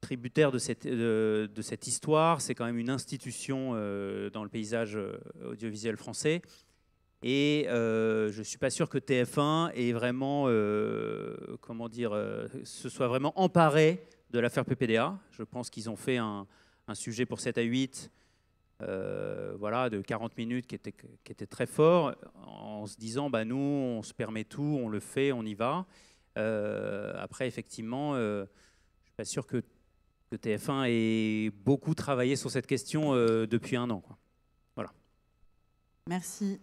tributaire de cette histoire. C'est quand même une institution dans le paysage audiovisuel français. Et je ne suis pas sûr que TF1 est vraiment, comment dire, se soit vraiment emparé de l'affaire PPDA. Je pense qu'ils ont fait un sujet pour 7 à 8 voilà, de 40 minutes qui était très fort, en se disant bah, nous, on se permet tout, on le fait, on y va. Après, effectivement, je ne suis pas sûr que TF1 ait beaucoup travaillé sur cette question depuis un an, quoi. Voilà. Merci,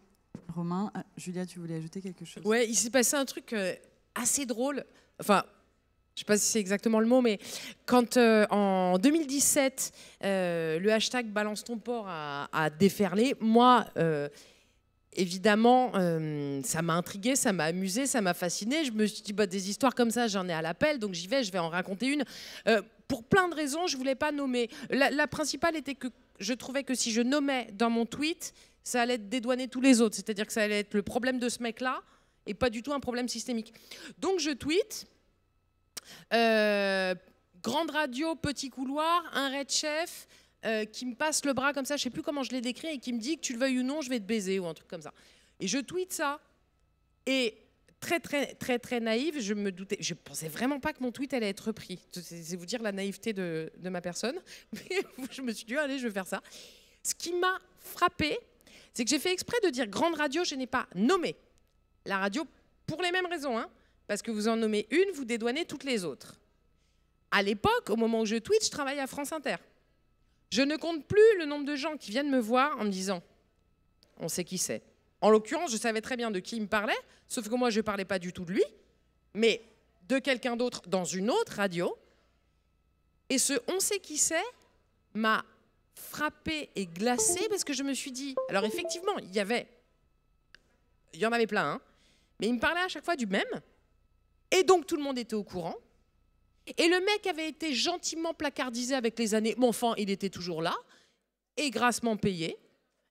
Romain. Julia, tu voulais ajouter quelque chose? Ouais, il s'est passé un truc assez drôle. Enfin, je ne sais pas si c'est exactement le mot, mais quand en 2017, le hashtag Balance ton port a déferlé, moi, évidemment, ça m'a intriguée, ça m'a amusée, ça m'a fascinée. Je me suis dit, bah, des histoires comme ça, j'en ai à l'appel, donc j'y vais, je vais en raconter une. Pour plein de raisons, je ne voulais pas nommer. La principale était que je trouvais que si je nommais dans mon tweet, ça allait dédouaner tous les autres. C'est-à-dire que ça allait être le problème de ce mec-là et pas du tout un problème systémique. Donc je tweete. Grande radio, petit couloir, un red chef qui me passe le bras comme ça, je sais plus comment je l'ai décrit, et qui me dit que tu le veuilles ou non, je vais te baiser ou un truc comme ça. Et je tweete ça. Et très naïve, je pensais vraiment pas que mon tweet allait être repris. C'est vous dire la naïveté de ma personne. Mais je me suis dit, allez, je vais faire ça. Ce qui m'a frappée, c'est que j'ai fait exprès de dire grande radio, je n'ai pas nommé la radio pour les mêmes raisons, hein. Parce que vous en nommez une, vous dédouanez toutes les autres. À l'époque, au moment où je tweet, je travaille à France Inter. Je ne compte plus le nombre de gens qui viennent me voir en me disant « on sait qui c'est ». En l'occurrence, je savais très bien de qui il me parlait, sauf que moi, je ne parlais pas du tout de lui, mais de quelqu'un d'autre dans une autre radio. Et ce « on sait qui c'est » m'a frappée et glacée parce que je me suis dit... Alors effectivement, il y en avait plein, hein, mais il me parlait à chaque fois du même. Et donc, tout le monde était au courant. Et le mec avait été gentiment placardisé avec les années. Mon enfant, il était toujours là, et grassement payé.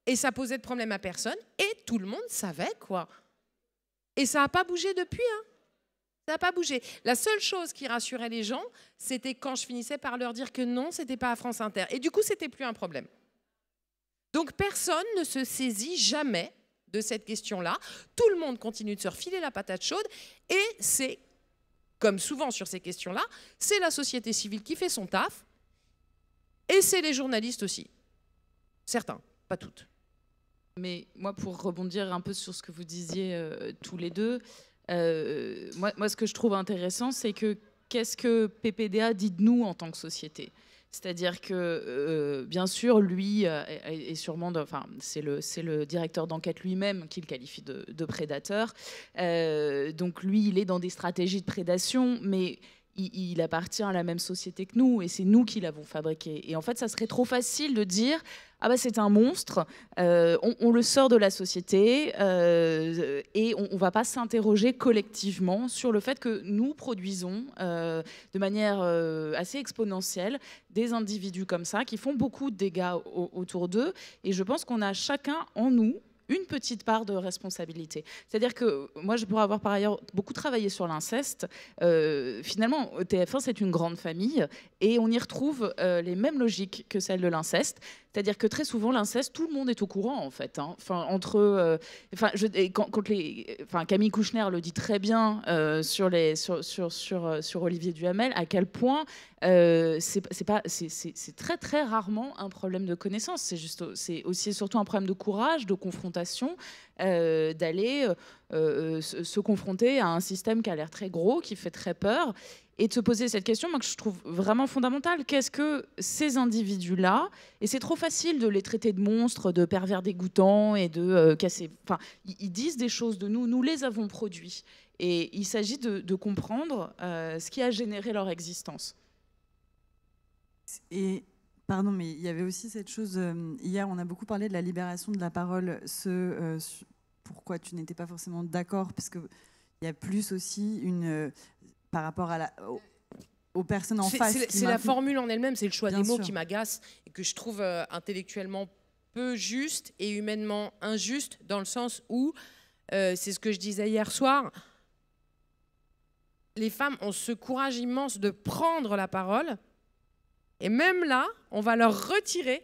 Et ça posait de problème à personne. Et tout le monde savait, quoi. Et ça n'a pas bougé depuis, hein. Ça n'a pas bougé. La seule chose qui rassurait les gens, c'était quand je finissais par leur dire que non, c'était pas à France Inter. Et du coup, c'était plus un problème. Donc, personne ne se saisit jamais de cette question-là. Tout le monde continue de se refiler la patate chaude. Et c'est... comme souvent sur ces questions-là, c'est la société civile qui fait son taf, et c'est les journalistes aussi. Certains, pas toutes. Mais moi, pour rebondir un peu sur ce que vous disiez tous les deux, moi, ce que je trouve intéressant, c'est que qu'est-ce que PPDA dit de nous en tant que société ? C'est-à-dire que, bien sûr, lui est sûrement... Enfin, c'est le directeur d'enquête lui-même qui le qualifie de prédateur. Donc, lui, il est dans des stratégies de prédation, mais il appartient à la même société que nous, et c'est nous qui l'avons fabriqué. Et en fait, ça serait trop facile de dire... ah bah c'est un monstre, on le sort de la société et on ne va pas s'interroger collectivement sur le fait que nous produisons de manière assez exponentielle des individus comme ça qui font beaucoup de dégâts autour d'eux. Et je pense qu'on a chacun en nous une petite part de responsabilité. C'est-à-dire que moi, je pourrais avoir par ailleurs beaucoup travaillé sur l'inceste. Finalement, TF1, c'est une grande famille et on y retrouve les mêmes logiques que celles de l'inceste. C'est-à-dire que très souvent, l'inceste, tout le monde est au courant, en fait. Hein. Enfin, Camille Kouchner le dit très bien sur Olivier Duhamel, à quel point c'est très, très rarement un problème de connaissance. C'est aussi surtout un problème de courage, de confrontation confrontation, d'aller se confronter à un système qui a l'air très gros, qui fait très peur, et de se poser cette question, moi, que je trouve vraiment fondamentale. Qu'est-ce que ces individus-là, et c'est trop facile de les traiter de monstres, de pervers dégoûtants, et de casser... Enfin, ils disent des choses de nous, nous les avons produits. Et il s'agit de comprendre ce qui a généré leur existence. Et pardon, mais il y avait aussi cette chose, hier on a beaucoup parlé de la libération de la parole, pourquoi tu n'étais pas forcément d'accord, parce qu'il y a plus aussi par rapport aux personnes en face. C'est la formule en elle-même, c'est le choix des mots sûr. qui m'agace et que je trouve intellectuellement peu juste et humainement injuste, dans le sens où, c'est ce que je disais hier soir, les femmes ont ce courage immense de prendre la parole, et même là, on va leur retirer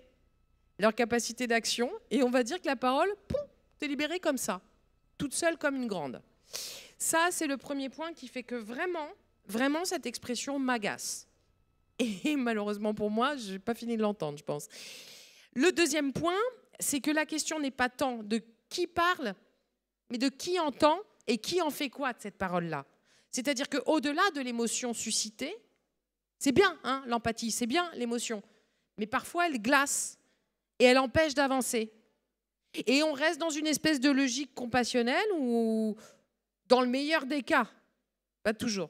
leur capacité d'action et on va dire que la parole, poum, t'es libérée comme ça, toute seule comme une grande. Ça, c'est le premier point qui fait que vraiment, cette expression m'agace. Et malheureusement pour moi, je n'ai pas fini de l'entendre, je pense. Le deuxième point, c'est que la question n'est pas tant de qui parle, mais de qui entend et qui en fait quoi de cette parole-là. C'est-à-dire qu'au-delà de l'émotion suscitée, c'est bien, hein, l'empathie, c'est bien l'émotion, mais parfois elle glace et elle empêche d'avancer. Et on reste dans une espèce de logique compassionnelle où, dans le meilleur des cas, pas toujours,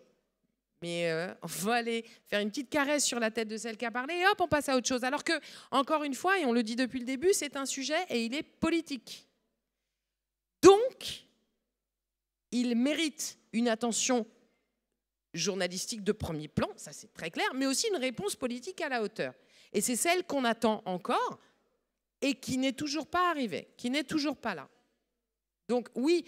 mais on va aller faire une petite caresse sur la tête de celle qui a parlé et hop, on passe à autre chose. Alors que, encore une fois, et on le dit depuis le début, c'est un sujet et il est politique. Donc, il mérite une attention journalistique de premier plan, ça c'est très clair, mais aussi une réponse politique à la hauteur. Et c'est celle qu'on attend encore et qui n'est toujours pas arrivée, qui n'est toujours pas là. Donc oui,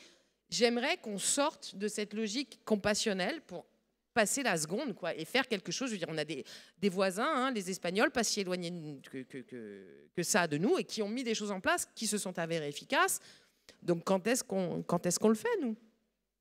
j'aimerais qu'on sorte de cette logique compassionnelle pour passer la seconde, quoi, et faire quelque chose. Je veux dire, on a des voisins, hein, les Espagnols, pas si éloignés que ça de nous, et qui ont mis des choses en place qui se sont avérées efficaces. Donc quand est-ce qu'on le fait, nous ?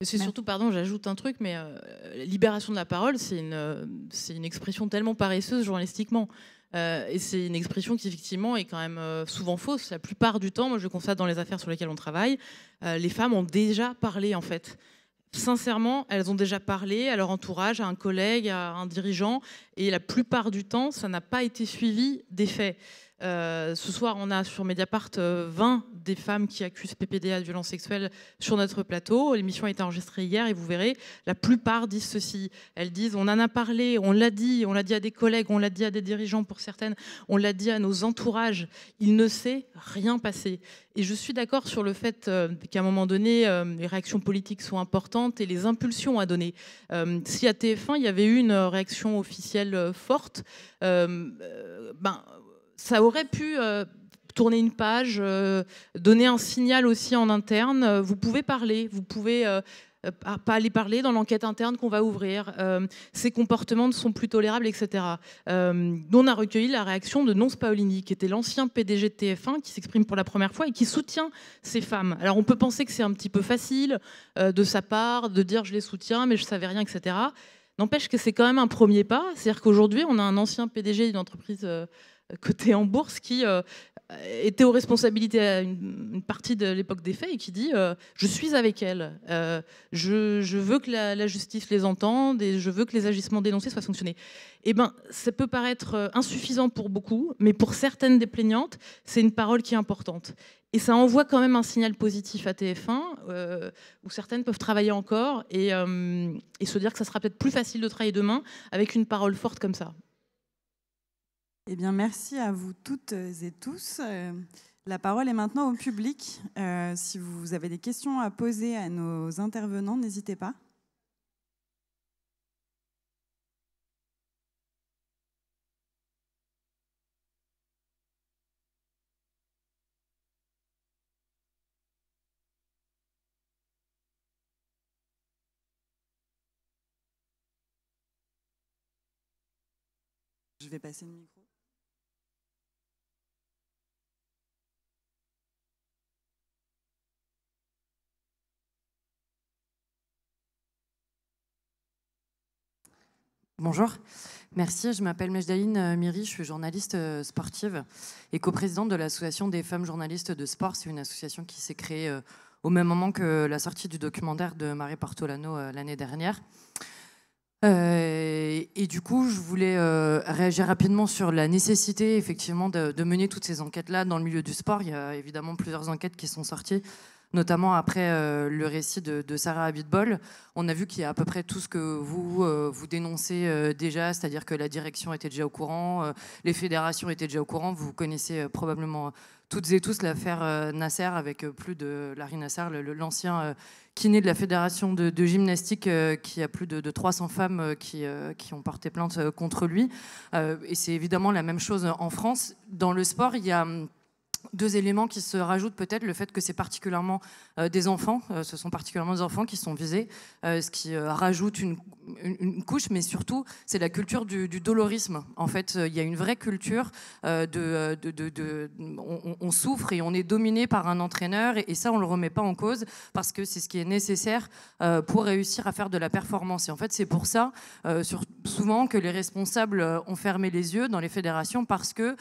C'est surtout, pardon, j'ajoute un truc, mais la libération de la parole, c'est une expression tellement paresseuse journalistiquement. Et c'est une expression qui, effectivement, est quand même souvent fausse. La plupart du temps, moi, je constate dans les affaires sur lesquelles on travaille, les femmes ont déjà parlé, en fait. Sincèrement, elles ont déjà parlé à leur entourage, à un collègue, à un dirigeant, et la plupart du temps, ça n'a pas été suivi des faits. Ce soir, on a sur Mediapart 20 des femmes qui accusent PPDA de violences sexuelles sur notre plateau. L'émission a été enregistrée hier et vous verrez, la plupart disent ceci. Elles disent, on en a parlé, on l'a dit à des collègues, on l'a dit à des dirigeants pour certaines, on l'a dit à nos entourages. Il ne s'est rien passé. Et je suis d'accord sur le fait qu'à un moment donné, les réactions politiques sont importantes et les impulsions à donner. Si à TF1, il y avait eu une réaction officielle forte, ça aurait pu tourner une page, donner un signal aussi en interne. Vous pouvez parler, vous pouvez pas aller parler dans l'enquête interne qu'on va ouvrir. Ces comportements ne sont plus tolérables, etc. Nous, on a recueilli la réaction de Nonce Paolini, qui était l'ancien PDG de TF1, qui s'exprime pour la première fois et qui soutient ces femmes. Alors, on peut penser que c'est un petit peu facile de sa part de dire « je les soutiens, mais je savais rien », etc. N'empêche que c'est quand même un premier pas. C'est-à-dire qu'aujourd'hui, on a un ancien PDG d'une entreprise cotée en bourse qui était aux responsabilités à une partie de l'époque des faits et qui dit je suis avec elle, je veux que la justice les entende et je veux que les agissements dénoncés soient sanctionnés. Eh ben, ça peut paraître insuffisant pour beaucoup, mais pour certaines des plaignantes, c'est une parole qui est importante. Et ça envoie quand même un signal positif à TF1, où certaines peuvent travailler encore et se dire que ça sera peut-être plus facile de travailler demain avec une parole forte comme ça. Eh bien, merci à vous toutes et tous. La parole est maintenant au public. Si vous avez des questions à poser à nos intervenants, n'hésitez pas. Je vais passer le micro. Bonjour, Merci, je m'appelle Mejdaïne Miri, je suis journaliste sportive et coprésidente de l'association des femmes journalistes de sport. C'est une association qui s'est créée au même moment que la sortie du documentaire de Marie Portolano l'année dernière. Et du coup, je voulais réagir rapidement sur la nécessité effectivement de mener toutes ces enquêtes-là dans le milieu du sport. Il y a évidemment plusieurs enquêtes qui sont sorties, notamment après le récit de Sarah Abitbol. On a vu qu'il y a à peu près tout ce que vous dénoncez déjà, c'est-à-dire que la direction était déjà au courant, les fédérations étaient déjà au courant. Vous connaissez probablement toutes et tous l'affaire Nasser, avec plus de Larry Nasser, l'ancien kiné de la fédération de gymnastique, qui a plus de 300 femmes qui ont porté plainte contre lui. Et c'est évidemment la même chose en France. Dans le sport, il y a deux éléments qui se rajoutent, peut-être le fait que c'est particulièrement des enfants, ce sont particulièrement des enfants qui sont visés, ce qui rajoute une couche, mais surtout c'est la culture du dolorisme. En fait, il y a une vraie culture on souffre et on est dominé par un entraîneur, et ça on le remet pas en cause parce que c'est ce qui est nécessaire pour réussir à faire de la performance. Et en fait, c'est pour ça souvent que les responsables ont fermé les yeux dans les fédérations, parce que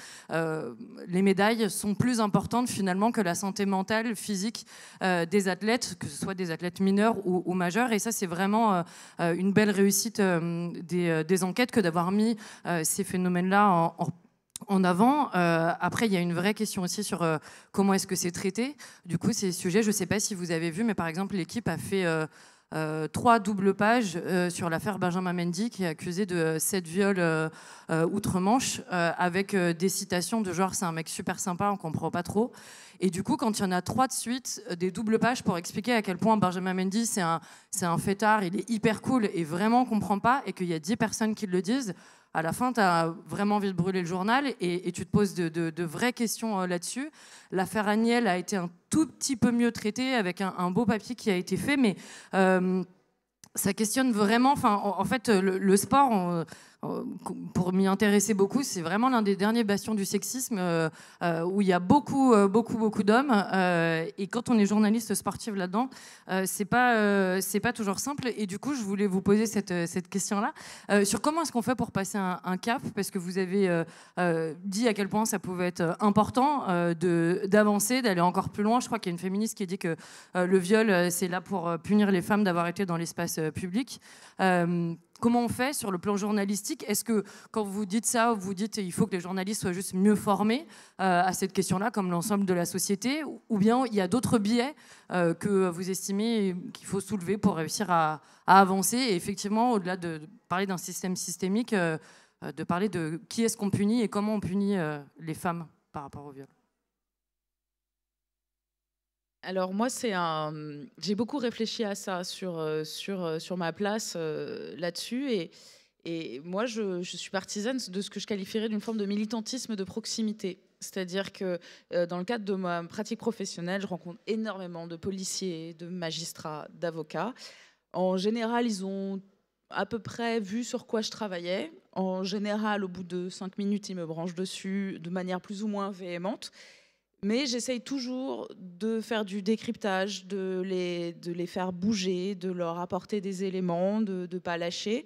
les médailles sont plus importante finalement que la santé mentale, physique des athlètes, que ce soit des athlètes mineurs ou majeurs. Et ça, c'est vraiment une belle réussite des enquêtes que d'avoir mis ces phénomènes-là en avant. Après, il y a une vraie question aussi sur comment est-ce que c'est traité. Du coup, ces sujets, je ne sais pas si vous avez vu, mais par exemple, l'équipe a fait 3 doubles pages sur l'affaire Benjamin Mendy, qui est accusé de 7 viols outre-Manche, avec des citations de genre « c'est un mec super sympa, on comprend pas trop ». Et du coup, quand il y en a 3 de suite, des doubles pages pour expliquer à quel point Benjamin Mendy, c'est un fêtard, il est hyper cool et vraiment on comprend pas, et qu'il y a 10 personnes qui le disent, à la fin, tu as vraiment envie de brûler le journal, et tu te poses de vraies questions là-dessus. L'affaire Agnel a été un tout petit peu mieux traitée, avec un beau papier qui a été fait, mais ça questionne vraiment. En fait, le sport, pour m'y intéresser beaucoup, c'est vraiment l'un des derniers bastions du sexisme, où il y a beaucoup d'hommes. Et quand on est journaliste sportif là-dedans, c'est pas toujours simple. Et du coup, je voulais vous poser cette question-là sur comment est-ce qu'on fait pour passer un cap, parce que vous avez dit à quel point ça pouvait être important d'avancer, d'aller encore plus loin. Je crois qu'il y a une féministe qui dit que le viol, c'est là pour punir les femmes d'avoir été dans l'espace public. Comment on fait sur le plan journalistique? Est-ce que quand vous dites ça, vous dites qu'il faut que les journalistes soient juste mieux formés à cette question-là, comme l'ensemble de la société, ou bien il y a d'autres biais que vous estimez qu'il faut soulever pour réussir à avancer, et effectivement, au-delà de parler d'un système systémique, de parler de qui est-ce qu'on punit et comment on punit les femmes par rapport au viol? Alors moi, j'ai beaucoup réfléchi à ça sur ma place là-dessus, et moi, je suis partisane de ce que je qualifierais d'une forme de militantisme de proximité. C'est-à-dire que dans le cadre de ma pratique professionnelle, je rencontre énormément de policiers, de magistrats, d'avocats. En général, ils ont à peu près vu sur quoi je travaillais. En général, au bout de 5 minutes, ils me branchent dessus de manière plus ou moins véhémente. Mais j'essaye toujours de faire du décryptage, de les faire bouger, de leur apporter des éléments, de ne pas lâcher.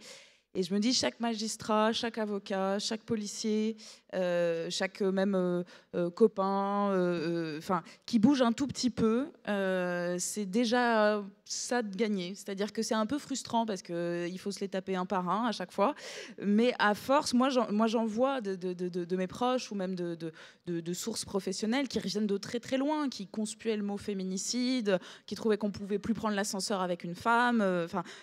Et je me dis, chaque magistrat, chaque avocat, chaque policier, chaque même copain, qui bouge un tout petit peu, c'est déjà ça de gagner. C'est-à-dire que c'est un peu frustrant parce qu'il faut se les taper un par un à chaque fois. Mais à force, moi j'en vois de mes proches ou même de sources professionnelles qui reviennent de très très loin, qui conspuaient le mot féminicide, qui trouvaient qu'on ne pouvait plus prendre l'ascenseur avec une femme.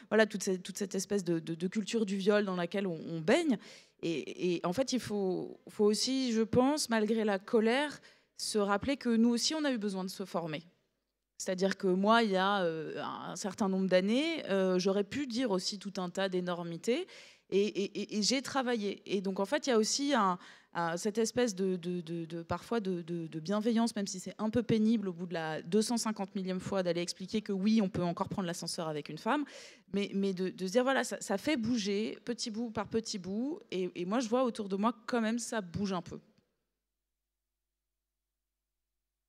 Voilà, toute cette espèce de culture du viol dans laquelle on baigne. Et en fait, il faut aussi, je pense, malgré la colère, se rappeler que nous aussi, on a eu besoin de se former. C'est-à-dire que moi, il y a un certain nombre d'années, j'aurais pu dire aussi tout un tas d'énormités, et j'ai travaillé. Et donc, en fait, il y a aussi cette espèce parfois de bienveillance, même si c'est un peu pénible au bout de la 250 millième fois d'aller expliquer que oui, on peut encore prendre l'ascenseur avec une femme, mais de se dire, voilà, ça fait bouger petit bout par petit bout, et moi, je vois autour de moi quand même ça bouge un peu.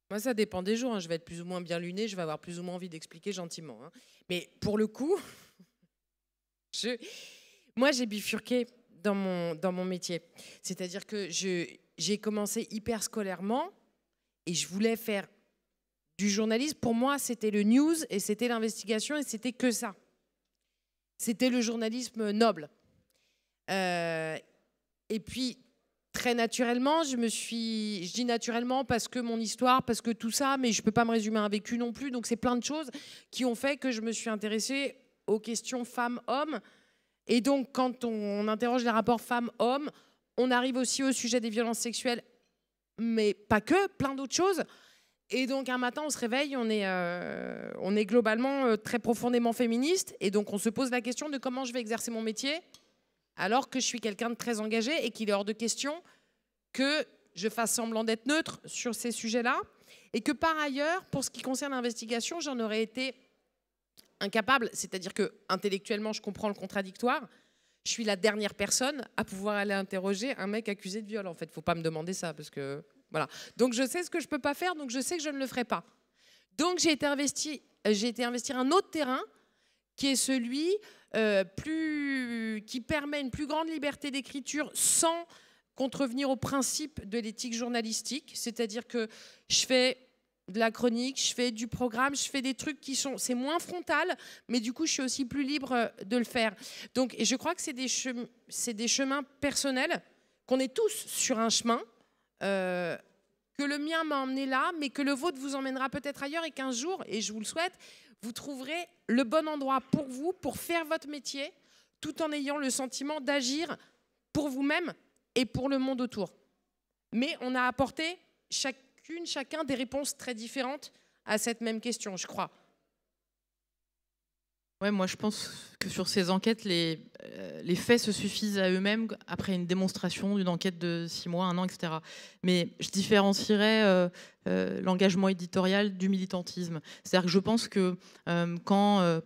Moi, ça dépend des jours. Je vais être plus ou moins bien lunée, je vais avoir plus ou moins envie d'expliquer gentiment. Mais pour le coup, moi, j'ai bifurqué dans mon métier. C'est-à-dire que j'ai commencé hyper scolairement et je voulais faire du journalisme. Pour moi, c'était le news et c'était l'investigation et c'était que ça. C'était le journalisme noble. Et puis, très naturellement, je dis naturellement parce que mon histoire, parce que tout ça, mais je ne peux pas me résumer à un vécu non plus. Donc, c'est plein de choses qui ont fait que je me suis intéressée aux questions femmes-hommes. Et donc, quand on interroge les rapports femmes-hommes, on arrive aussi au sujet des violences sexuelles, mais pas que, plein d'autres choses. Et donc, un matin, on se réveille, on est globalement très profondément féministe. Et donc, on se pose la question de comment je vais exercer mon métier alors que je suis quelqu'un de très engagé et qu'il est hors de question que je fasse semblant d'être neutre sur ces sujets-là. Et que par ailleurs, pour ce qui concerne l'investigation, j'en aurais été incapable. C'est-à-dire que intellectuellement, je comprends le contradictoire. Je suis la dernière personne à pouvoir aller interroger un mec accusé de viol. En fait, il ne faut pas me demander ça parce que... Voilà. Donc je sais ce que je ne peux pas faire, donc je sais que je ne le ferai pas. Donc j'ai été investir un autre terrain qui est celui qui permet une plus grande liberté d'écriture sans contrevenir au principe de l'éthique journalistique. C'est-à-dire que je fais de la chronique, je fais du programme, je fais des trucs c'est moins frontal, mais du coup je suis aussi plus libre de le faire. Donc et je crois que c'est des chemins personnels, qu'on est tous sur un chemin, que le mien m'a emmené là, mais que le vôtre vous emmènera peut-être ailleurs et qu'un jour, et je vous le souhaite, vous trouverez le bon endroit pour vous, pour faire votre métier, tout en ayant le sentiment d'agir pour vous-même et pour le monde autour. Mais on a apporté chacun des réponses très différentes à cette même question, je crois. Ouais, moi je pense que sur ces enquêtes, les faits se suffisent à eux-mêmes après une démonstration d'une enquête de 6 mois, 1 an, etc. Mais je différencierais l'engagement éditorial du militantisme. C'est-à-dire que je pense que quand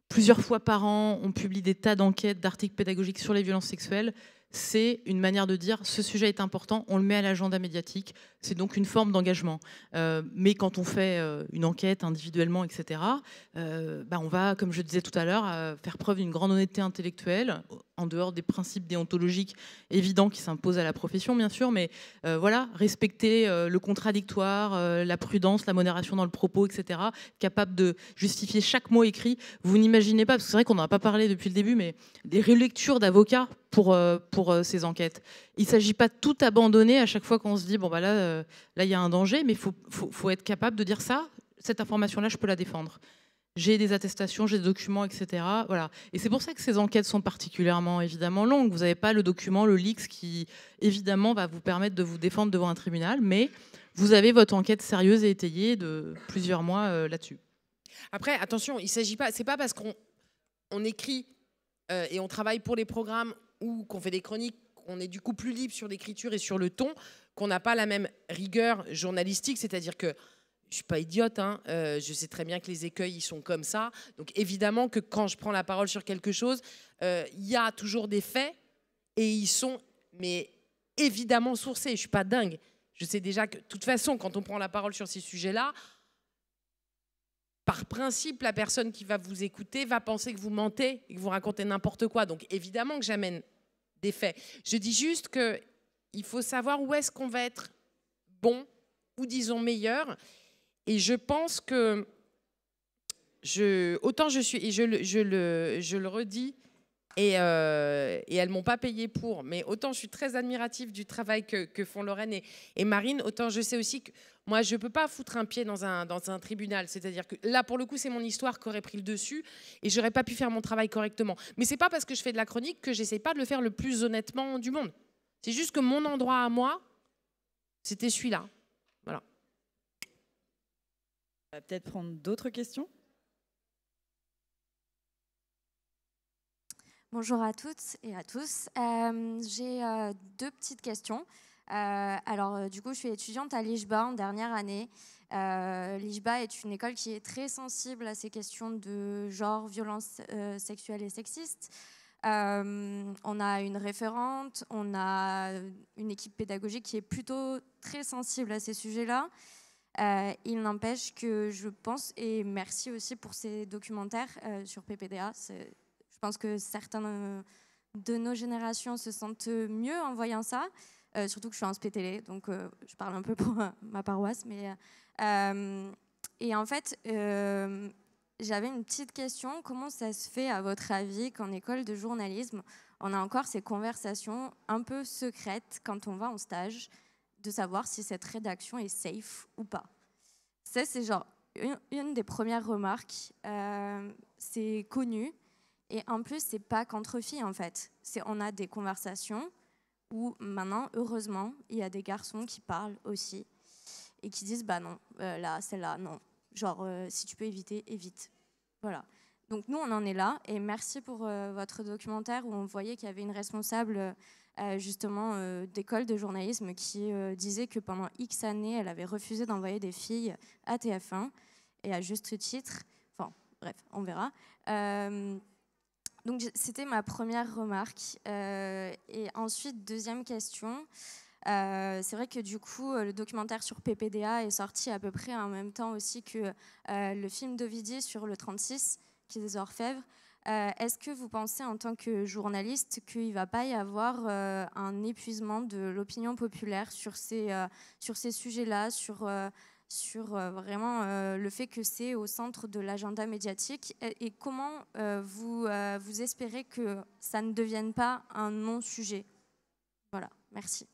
plusieurs fois par an on publie des tas d'enquêtes, d'articles pédagogiques sur les violences sexuelles, c'est une manière de dire ce sujet est important, on le met à l'agenda médiatique. C'est donc une forme d'engagement. Mais quand on fait une enquête individuellement, etc., on va, comme je disais tout à l'heure, faire preuve d'une grande honnêteté intellectuelle, en dehors des principes déontologiques évidents qui s'imposent à la profession, bien sûr, mais voilà, respecter le contradictoire, la prudence, la modération dans le propos, etc., capable de justifier chaque mot écrit. Vous n'imaginez pas, parce que c'est vrai qu'on n'en a pas parlé depuis le début, mais des relectures d'avocats pour ces enquêtes. Il ne s'agit pas de tout abandonner à chaque fois qu'on se dit bon bah là il y a un danger, mais faut être capable de dire ça, cette information-là, je peux la défendre. J'ai des attestations, j'ai des documents, etc. Voilà. Et c'est pour ça que ces enquêtes sont particulièrement évidemment longues. Vous n'avez pas le document, le leaks, qui évidemment va vous permettre de vous défendre devant un tribunal, mais vous avez votre enquête sérieuse et étayée de plusieurs mois là-dessus. Après, attention, il s'agit pas, c'est pas parce qu'on écrit et on travaille pour les programmes ou qu'on fait des chroniques, qu'on est du coup plus libre sur l'écriture et sur le ton, qu'on n'a pas la même rigueur journalistique, c'est-à-dire que je ne suis pas idiote, hein, je sais très bien que les écueils, ils sont comme ça. Donc évidemment que quand je prends la parole sur quelque chose, il y a toujours des faits et ils sont mais évidemment sourcés. Je ne suis pas dingue. Je sais déjà que de toute façon, quand on prend la parole sur ces sujets-là, par principe, la personne qui va vous écouter va penser que vous mentez et que vous racontez n'importe quoi. Donc évidemment que j'amène des faits. Je dis juste qu'il faut savoir où est-ce qu'on va être bon ou disons meilleur. Et je pense que autant je suis, et je le redis, et elles ne m'ont pas payé pour, mais autant je suis très admirative du travail que font Lorraine et Marine, autant je sais aussi que moi, je ne peux pas foutre un pied dans un tribunal. C'est-à-dire que là, pour le coup, c'est mon histoire qui aurait pris le dessus et je n'aurais pas pu faire mon travail correctement. Mais ce n'est pas parce que je fais de la chronique que je n'essaie pas de le faire le plus honnêtement du monde. C'est juste que mon endroit à moi, c'était celui-là. Voilà. On va peut-être prendre d'autres questions. Bonjour à toutes et à tous. J'ai 2 petites questions. Du coup, je suis étudiante à l'IJBA en dernière année. L'IJBA est une école qui est très sensible à ces questions de genre, violence sexuelle et sexiste. On a une référente, on a une équipe pédagogique qui est plutôt très sensible à ces sujets-là. Il n'empêche que je pense, et merci aussi pour ces documentaires sur PPDA, je pense que certains de nos générations se sentent mieux en voyant ça. Surtout que je suis en SPTélé, donc je parle un peu pour ma paroisse. Mais, et en fait, j'avais une petite question. Comment ça se fait, à votre avis, qu'en école de journalisme, on a encore ces conversations un peu secrètes quand on va en stage, de savoir si cette rédaction est safe ou pas? Ça, c'est genre une des premières remarques. C'est connu. Et en plus, c'est pas qu'entre filles, en fait. On a des conversations où maintenant, heureusement, il y a des garçons qui parlent aussi et qui disent bah non, là, celle-là, non. Genre, si tu peux éviter, évite. Voilà. Donc nous, on en est là. Et merci pour votre documentaire où on voyait qu'il y avait une responsable justement d'école de journalisme qui disait que pendant X années, elle avait refusé d'envoyer des filles à TF1 et à juste titre. Enfin, bref, on verra. Donc c'était ma première remarque. Et ensuite, deuxième question. C'est vrai que du coup, le documentaire sur PPDA est sorti à peu près en même temps aussi que le film d'Ovidie sur le 36, qui est des Orfèvres. Est-ce que vous pensez en tant que journaliste qu'il ne va pas y avoir un épuisement de l'opinion populaire sur ces sujets-là, sur vraiment le fait que c'est au centre de l'agenda médiatique et comment vous espérez que ça ne devienne pas un non-sujet? Voilà, merci.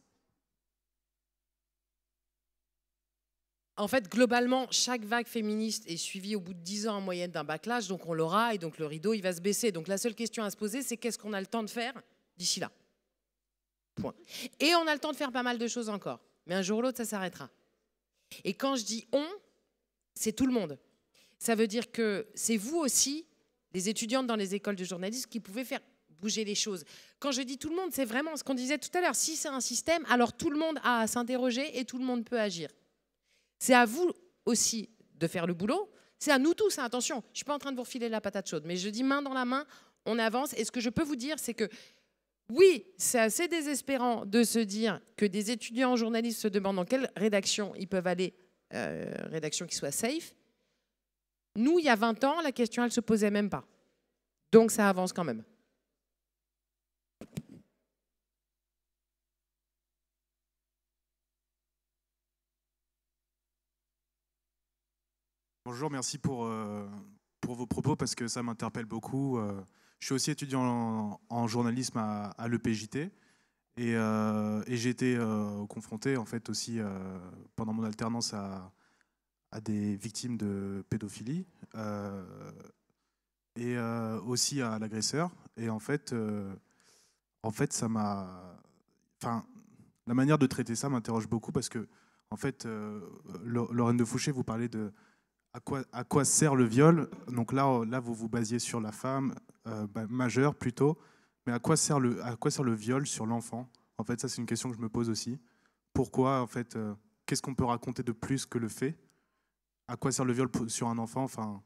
En fait, globalement, chaque vague féministe est suivie au bout de 10 ans en moyenne d'un backlash, donc on l'aura, et donc le rideau, il va se baisser. Donc la seule question à se poser, c'est qu'est-ce qu'on a le temps de faire d'ici là? Point. Et on a le temps de faire pas mal de choses encore. Mais un jour ou l'autre, ça s'arrêtera. Et quand je dis « on », c'est tout le monde. Ça veut dire que c'est vous aussi, les étudiantes dans les écoles de journalisme, qui pouvez faire bouger les choses. Quand je dis tout le monde, c'est vraiment ce qu'on disait tout à l'heure. Si c'est un système, alors tout le monde a à s'interroger et tout le monde peut agir. C'est à vous aussi de faire le boulot. C'est à nous tous, hein, attention. Je ne suis pas en train de vous refiler la patate chaude, mais je dis main dans la main, on avance. Et ce que je peux vous dire, c'est que oui, c'est assez désespérant de se dire que des étudiants en journalisme se demandent dans quelle rédaction ils peuvent aller, rédaction qui soit safe. Nous, il y a 20 ans, la question, elle ne se posait même pas. Donc ça avance quand même. Bonjour, merci pour vos propos parce que ça m'interpelle beaucoup. Je suis aussi étudiant en journalisme à l'EPJT et j'ai été confronté en fait aussi pendant mon alternance à des victimes de pédophilie et aussi à l'agresseur. Et en fait ça m'a... Enfin, la manière de traiter ça m'interroge beaucoup parce que en fait, Lorraine de Fouché, vous parlez de à quoi sert le viol? Donc là, vous vous basiez sur la femme majeure plutôt, mais à quoi sert le viol sur l'enfant? En fait, ça c'est une question que je me pose aussi. Pourquoi en fait, qu'est-ce qu'on peut raconter de plus que le fait? À quoi sert le viol sur un enfant? Enfin,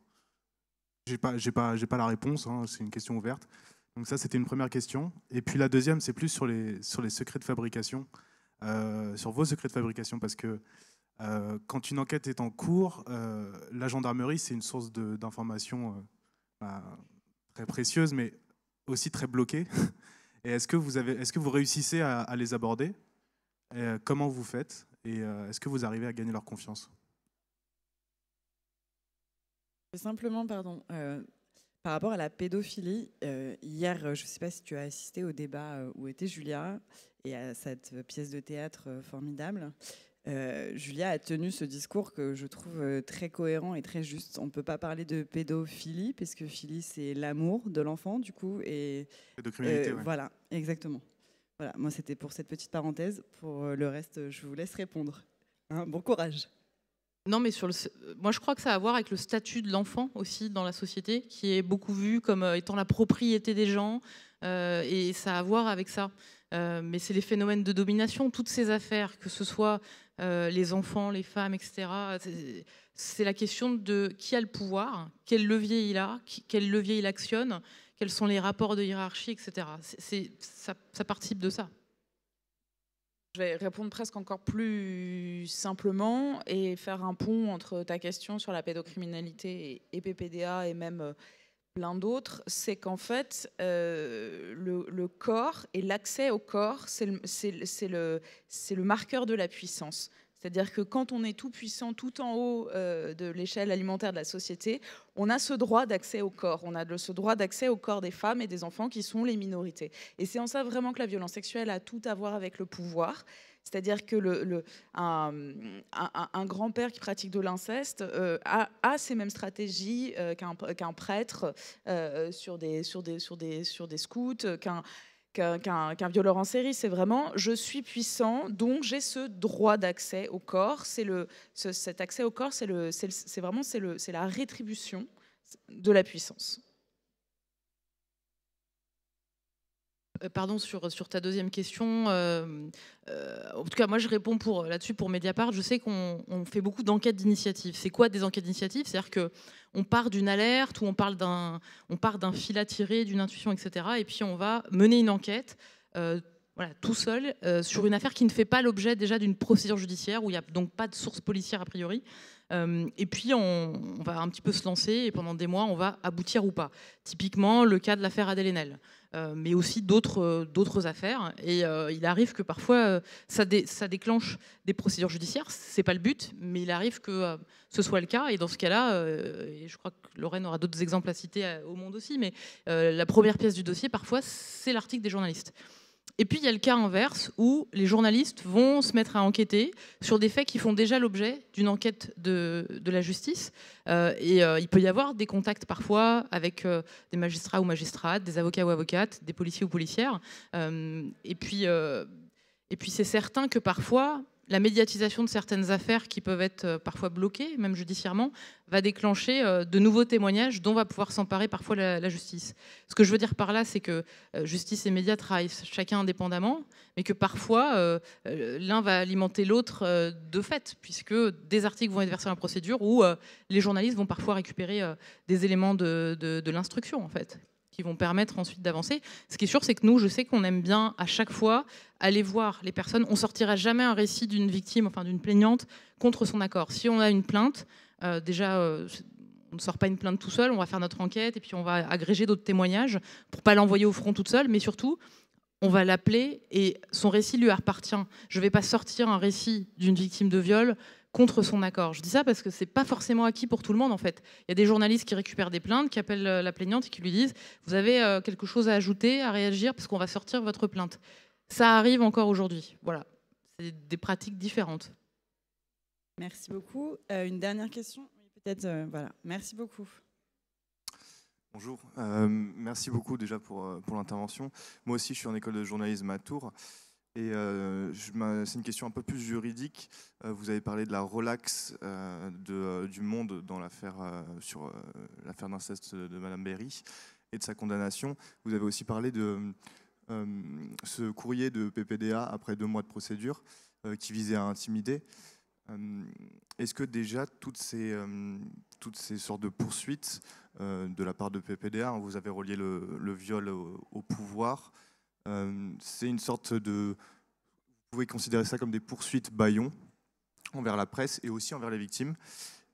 j'ai pas la réponse. Hein, c'est une question ouverte. Donc ça, c'était une première question. Et puis la deuxième, c'est plus sur les secrets de fabrication, sur vos secrets de fabrication, parce que quand une enquête est en cours, la gendarmerie, c'est une source d'informations très précieuse, mais aussi très bloquée. Et est-ce que vous réussissez à les aborder? Comment vous faites? Et est-ce que vous arrivez à gagner leur confiance? Simplement, pardon, par rapport à la pédophilie, hier, je ne sais pas si tu as assisté au débat où était Julia et à cette pièce de théâtre formidable. Julia a tenu ce discours que je trouve très cohérent et très juste. On ne peut pas parler de pédophilie, parce que philie, c'est l'amour de l'enfant, du coup. Et pédocriminalité, ouais. Voilà, exactement. Voilà, moi, c'était pour cette petite parenthèse. Pour le reste, je vous laisse répondre. Hein, bon courage. Non, mais moi, je crois que ça a à voir avec le statut de l'enfant aussi dans la société, qui est beaucoup vu comme étant la propriété des gens, et ça a à voir avec ça. Mais c'est les phénomènes de domination, toutes ces affaires, que ce soit les enfants, les femmes, etc. C'est la question de qui a le pouvoir, quel levier il a, quel levier il actionne, quels sont les rapports de hiérarchie, etc. Ça participe de ça. Je vais répondre presque encore plus simplement et faire un pont entre ta question sur la pédocriminalité et PPDA et même plein d'autres, c'est qu'en fait, le corps et l'accès au corps, c'est le marqueur de la puissance. C'est-à-dire que quand on est tout puissant, tout en haut de l'échelle alimentaire de la société, on a ce droit d'accès au corps. On a ce droit d'accès au corps des femmes et des enfants qui sont les minorités. Et c'est en ça vraiment que la violence sexuelle a tout à voir avec le pouvoir. C'est-à-dire que un grand-père qui pratique de l'inceste a ces mêmes stratégies qu'un prêtre sur des scouts, qu'un violeur en série. C'est vraiment, je suis puissant, donc j'ai ce droit d'accès au corps. Cet accès au corps, c'est la rétribution de la puissance. Pardon, sur ta deuxième question, en tout cas moi je réponds là-dessus pour Mediapart. Je sais qu'on fait beaucoup d'enquêtes d'initiative. C'est quoi des enquêtes d'initiative? C'est-à-dire qu'on part d'une alerte ou on part d'un fil à tirer, d'une intuition, etc. Et puis on va mener une enquête voilà, tout seul sur une affaire qui ne fait pas l'objet déjà d'une procédure judiciaire, où il n'y a donc pas de source policière a priori. Et puis on va un petit peu se lancer et pendant des mois on va aboutir ou pas. Typiquement le cas de l'affaire Adèle Haenel. Mais aussi d'autres affaires. Et il arrive que parfois, ça déclenche des procédures judiciaires. Ce n'est pas le but, mais il arrive que ce soit le cas. Et dans ce cas-là, et je crois que Lorraine aura d'autres exemples à citer au Monde aussi, mais la première pièce du dossier, parfois, c'est l'article des journalistes. Et puis, il y a le cas inverse où les journalistes vont se mettre à enquêter sur des faits qui font déjà l'objet d'une enquête de la justice. Il peut y avoir des contacts parfois avec des magistrats ou magistrates, des avocats ou avocates, des policiers ou policières. Et puis c'est certain que parfois, la médiatisation de certaines affaires qui peuvent être parfois bloquées, même judiciairement, va déclencher de nouveaux témoignages dont va pouvoir s'emparer parfois la justice. Ce que je veux dire par là, c'est que justice et médias travaillent chacun indépendamment, mais que parfois l'un va alimenter l'autre de fait, puisque des articles vont être versés en procédure où les journalistes vont parfois récupérer des éléments de l'instruction, en fait, qui vont permettre ensuite d'avancer. Ce qui est sûr, c'est que nous, je sais qu'on aime bien à chaque fois aller voir les personnes. On sortira jamais un récit d'une victime, enfin d'une plaignante, contre son accord. Si on a une plainte, déjà, on ne sort pas une plainte tout seul, on va faire notre enquête et puis on va agréger d'autres témoignages pour pas l'envoyer au front toute seule, mais surtout, on va l'appeler et son récit lui appartient. Je ne vais pas sortir un récit d'une victime de viol contre son accord. Je dis ça parce que c'est pas forcément acquis pour tout le monde en fait. Il y a des journalistes qui récupèrent des plaintes, qui appellent la plaignante et qui lui disent « Vous avez quelque chose à ajouter, à réagir parce qu'on va sortir votre plainte ». Ça arrive encore aujourd'hui. Voilà, c'est des pratiques différentes. Merci beaucoup. Une dernière question, peut-être. Voilà. Merci beaucoup. Bonjour. Merci beaucoup déjà pour l'intervention. Moi aussi, je suis en école de journalisme à Tours. Et c'est une question un peu plus juridique. Vous avez parlé de la relaxe du Monde dans l'affaire sur l'affaire d'inceste de Madame Berry et de sa condamnation. Vous avez aussi parlé de ce courrier de PPDA après 2 mois de procédure qui visait à intimider. Est-ce que déjà toutes ces sortes de poursuites de la part de PPDA, vous avez relié le viol au pouvoir, c'est une sorte de... Vous pouvez considérer ça comme des poursuites bâillons envers la presse et aussi envers les victimes.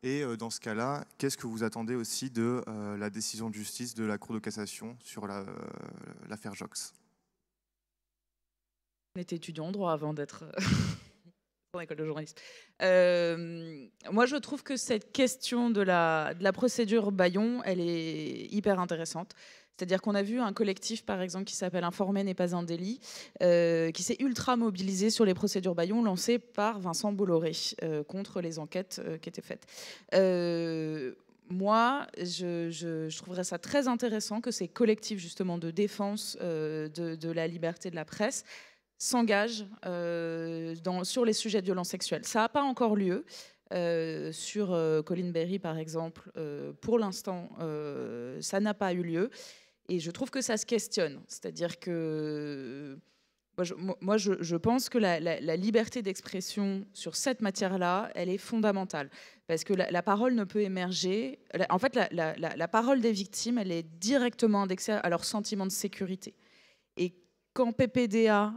Et dans ce cas-là, qu'est-ce que vous attendez aussi de la décision de justice de la Cour de cassation sur l'affaire Jox? On était étudiant en droit avant d'être en école de journalisme. Moi, je trouve que cette question de la procédure bâillon, elle est hyper intéressante. C'est-à-dire qu'on a vu un collectif, par exemple, qui s'appelle Informer n'est pas un délit, qui s'est ultra mobilisé sur les procédures bâillons lancées par Vincent Bolloré contre les enquêtes qui étaient faites. Moi, je trouverais ça très intéressant que ces collectifs justement de défense de la liberté de la presse s'engagent sur les sujets de violence sexuelle. Ça n'a pas encore lieu. Sur Colin Berry, par exemple, pour l'instant, ça n'a pas eu lieu. Et je trouve que ça se questionne. C'est-à-dire que moi, je pense que la liberté d'expression sur cette matière-là, elle est fondamentale. Parce que la parole ne peut émerger... En fait, la parole des victimes, elle est directement indexée à leur sentiment de sécurité. Et quand PPDA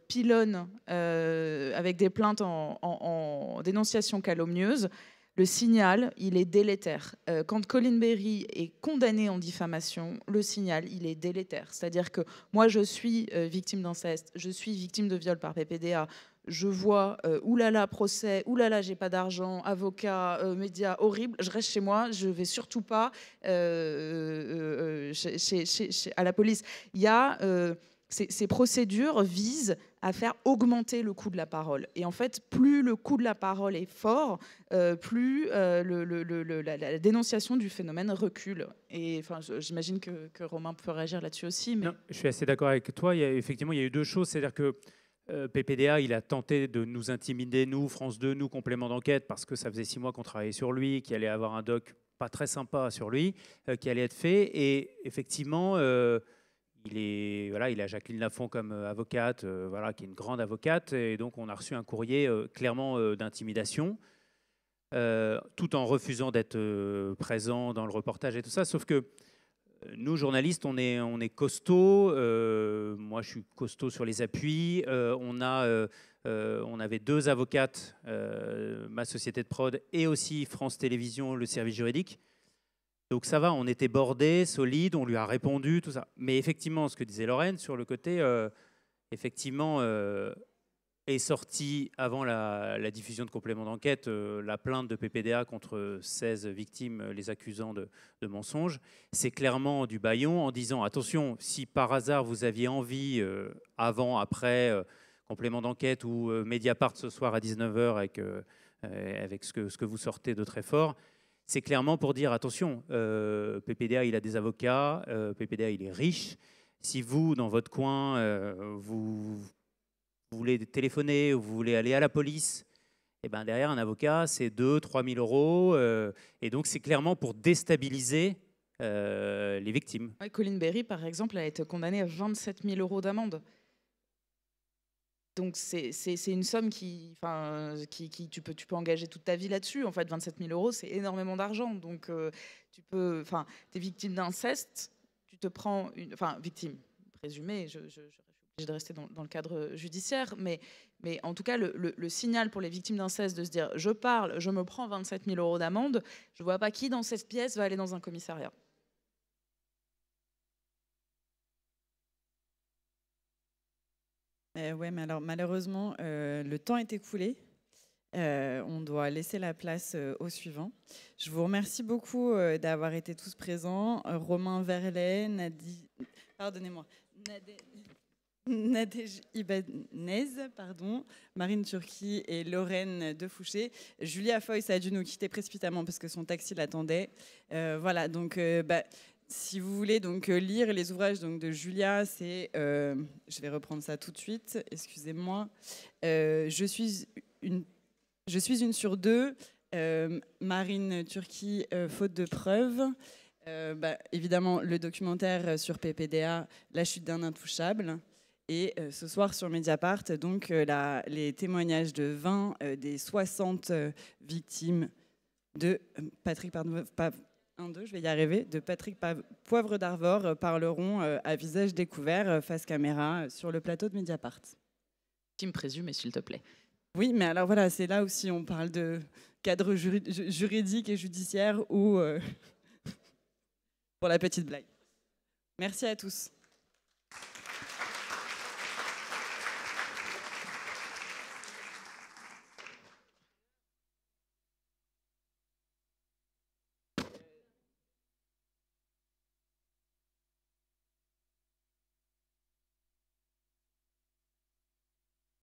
pilonne avec des plaintes en dénonciation calomnieuse, le signal, il est délétère. Quand Colin Berry est condamné en diffamation, le signal, il est délétère. C'est-à-dire que moi, je suis victime d'inceste, je suis victime de viol par PPDA, je vois oulala, procès, oulala, j'ai pas d'argent, avocat, médias, horrible, je reste chez moi, je vais surtout pas à la police. Il y a... Ces procédures visent à faire augmenter le coût de la parole. Et en fait, plus le coût de la parole est fort, plus la dénonciation du phénomène recule. Et enfin, j'imagine que Romain peut réagir là-dessus aussi. Mais... Non, je suis assez d'accord avec toi. Effectivement, il y a eu deux choses. C'est-à-dire que PPDA, il a tenté de nous intimider, nous, France 2, nous, complément d'enquête, parce que ça faisait 6 mois qu'on travaillait sur lui, qu'il allait avoir un doc pas très sympa sur lui, qui allait être fait. Et effectivement... il a Jacqueline Lafont comme avocate, qui est une grande avocate, et donc on a reçu un courrier clairement d'intimidation, tout en refusant d'être présent dans le reportage et tout ça. Sauf que nous, journalistes, on est costauds. Moi, je suis costaud sur les appuis. On avait 2 avocates, ma société de prod et aussi France Télévisions, le service juridique. Donc ça va, on était bordé, solide, on lui a répondu, tout ça. Mais effectivement, ce que disait Lorraine sur le côté, est sortie avant la diffusion de complément d'enquête la plainte de PPDA contre 16 victimes les accusant de mensonges. C'est clairement du bâillon en disant attention, si par hasard vous aviez envie, avant, après, complément d'enquête ou Mediapart ce soir à 19h avec ce que vous sortez de très fort, c'est clairement pour dire attention, PPDA il a des avocats, PPDA il est riche. Si vous, dans votre coin, vous voulez téléphoner ou vous voulez aller à la police, et ben derrière un avocat c'est 2-3 000 euros. Et donc c'est clairement pour déstabiliser les victimes. Colin Berry, par exemple, a été condamné à 27 000 euros d'amende. Donc c'est une somme qui tu peux engager toute ta vie là-dessus. En fait, 27 000 euros, c'est énormément d'argent. Donc tu es victime d'inceste, tu te prends victime présumée. Je suis obligée de rester dans le cadre judiciaire, mais en tout cas le signal pour les victimes d'inceste de se dire je parle, je me prends 27 000 euros d'amende, je vois pas qui dans cette pièce va aller dans un commissariat. Ouais, mais alors malheureusement, le temps est écoulé. On doit laisser la place au suivant. Je vous remercie beaucoup d'avoir été tous présents. Romain Verlet, Nadège Ibanez, Marine Turki et Lorraine Defouché. Julia Foyce a dû nous quitter précipitamment parce que son taxi l'attendait. Voilà, donc... si vous voulez donc lire les ouvrages donc, de Julia, c'est, je vais reprendre ça tout de suite, excusez-moi, je suis une sur deux, Marine Turki, faute de preuves, évidemment le documentaire sur PPDA, La chute d'un intouchable, et ce soir sur Mediapart, donc les témoignages de 20 des 60 victimes de Patrick Poivre d'Arvor parleront à visage découvert, face caméra, sur le plateau de Mediapart. Victime présumée, s'il te plaît. Oui, mais alors voilà, c'est là aussi on parle de cadre juridique et judiciaire ou pour la petite blague. Merci à tous.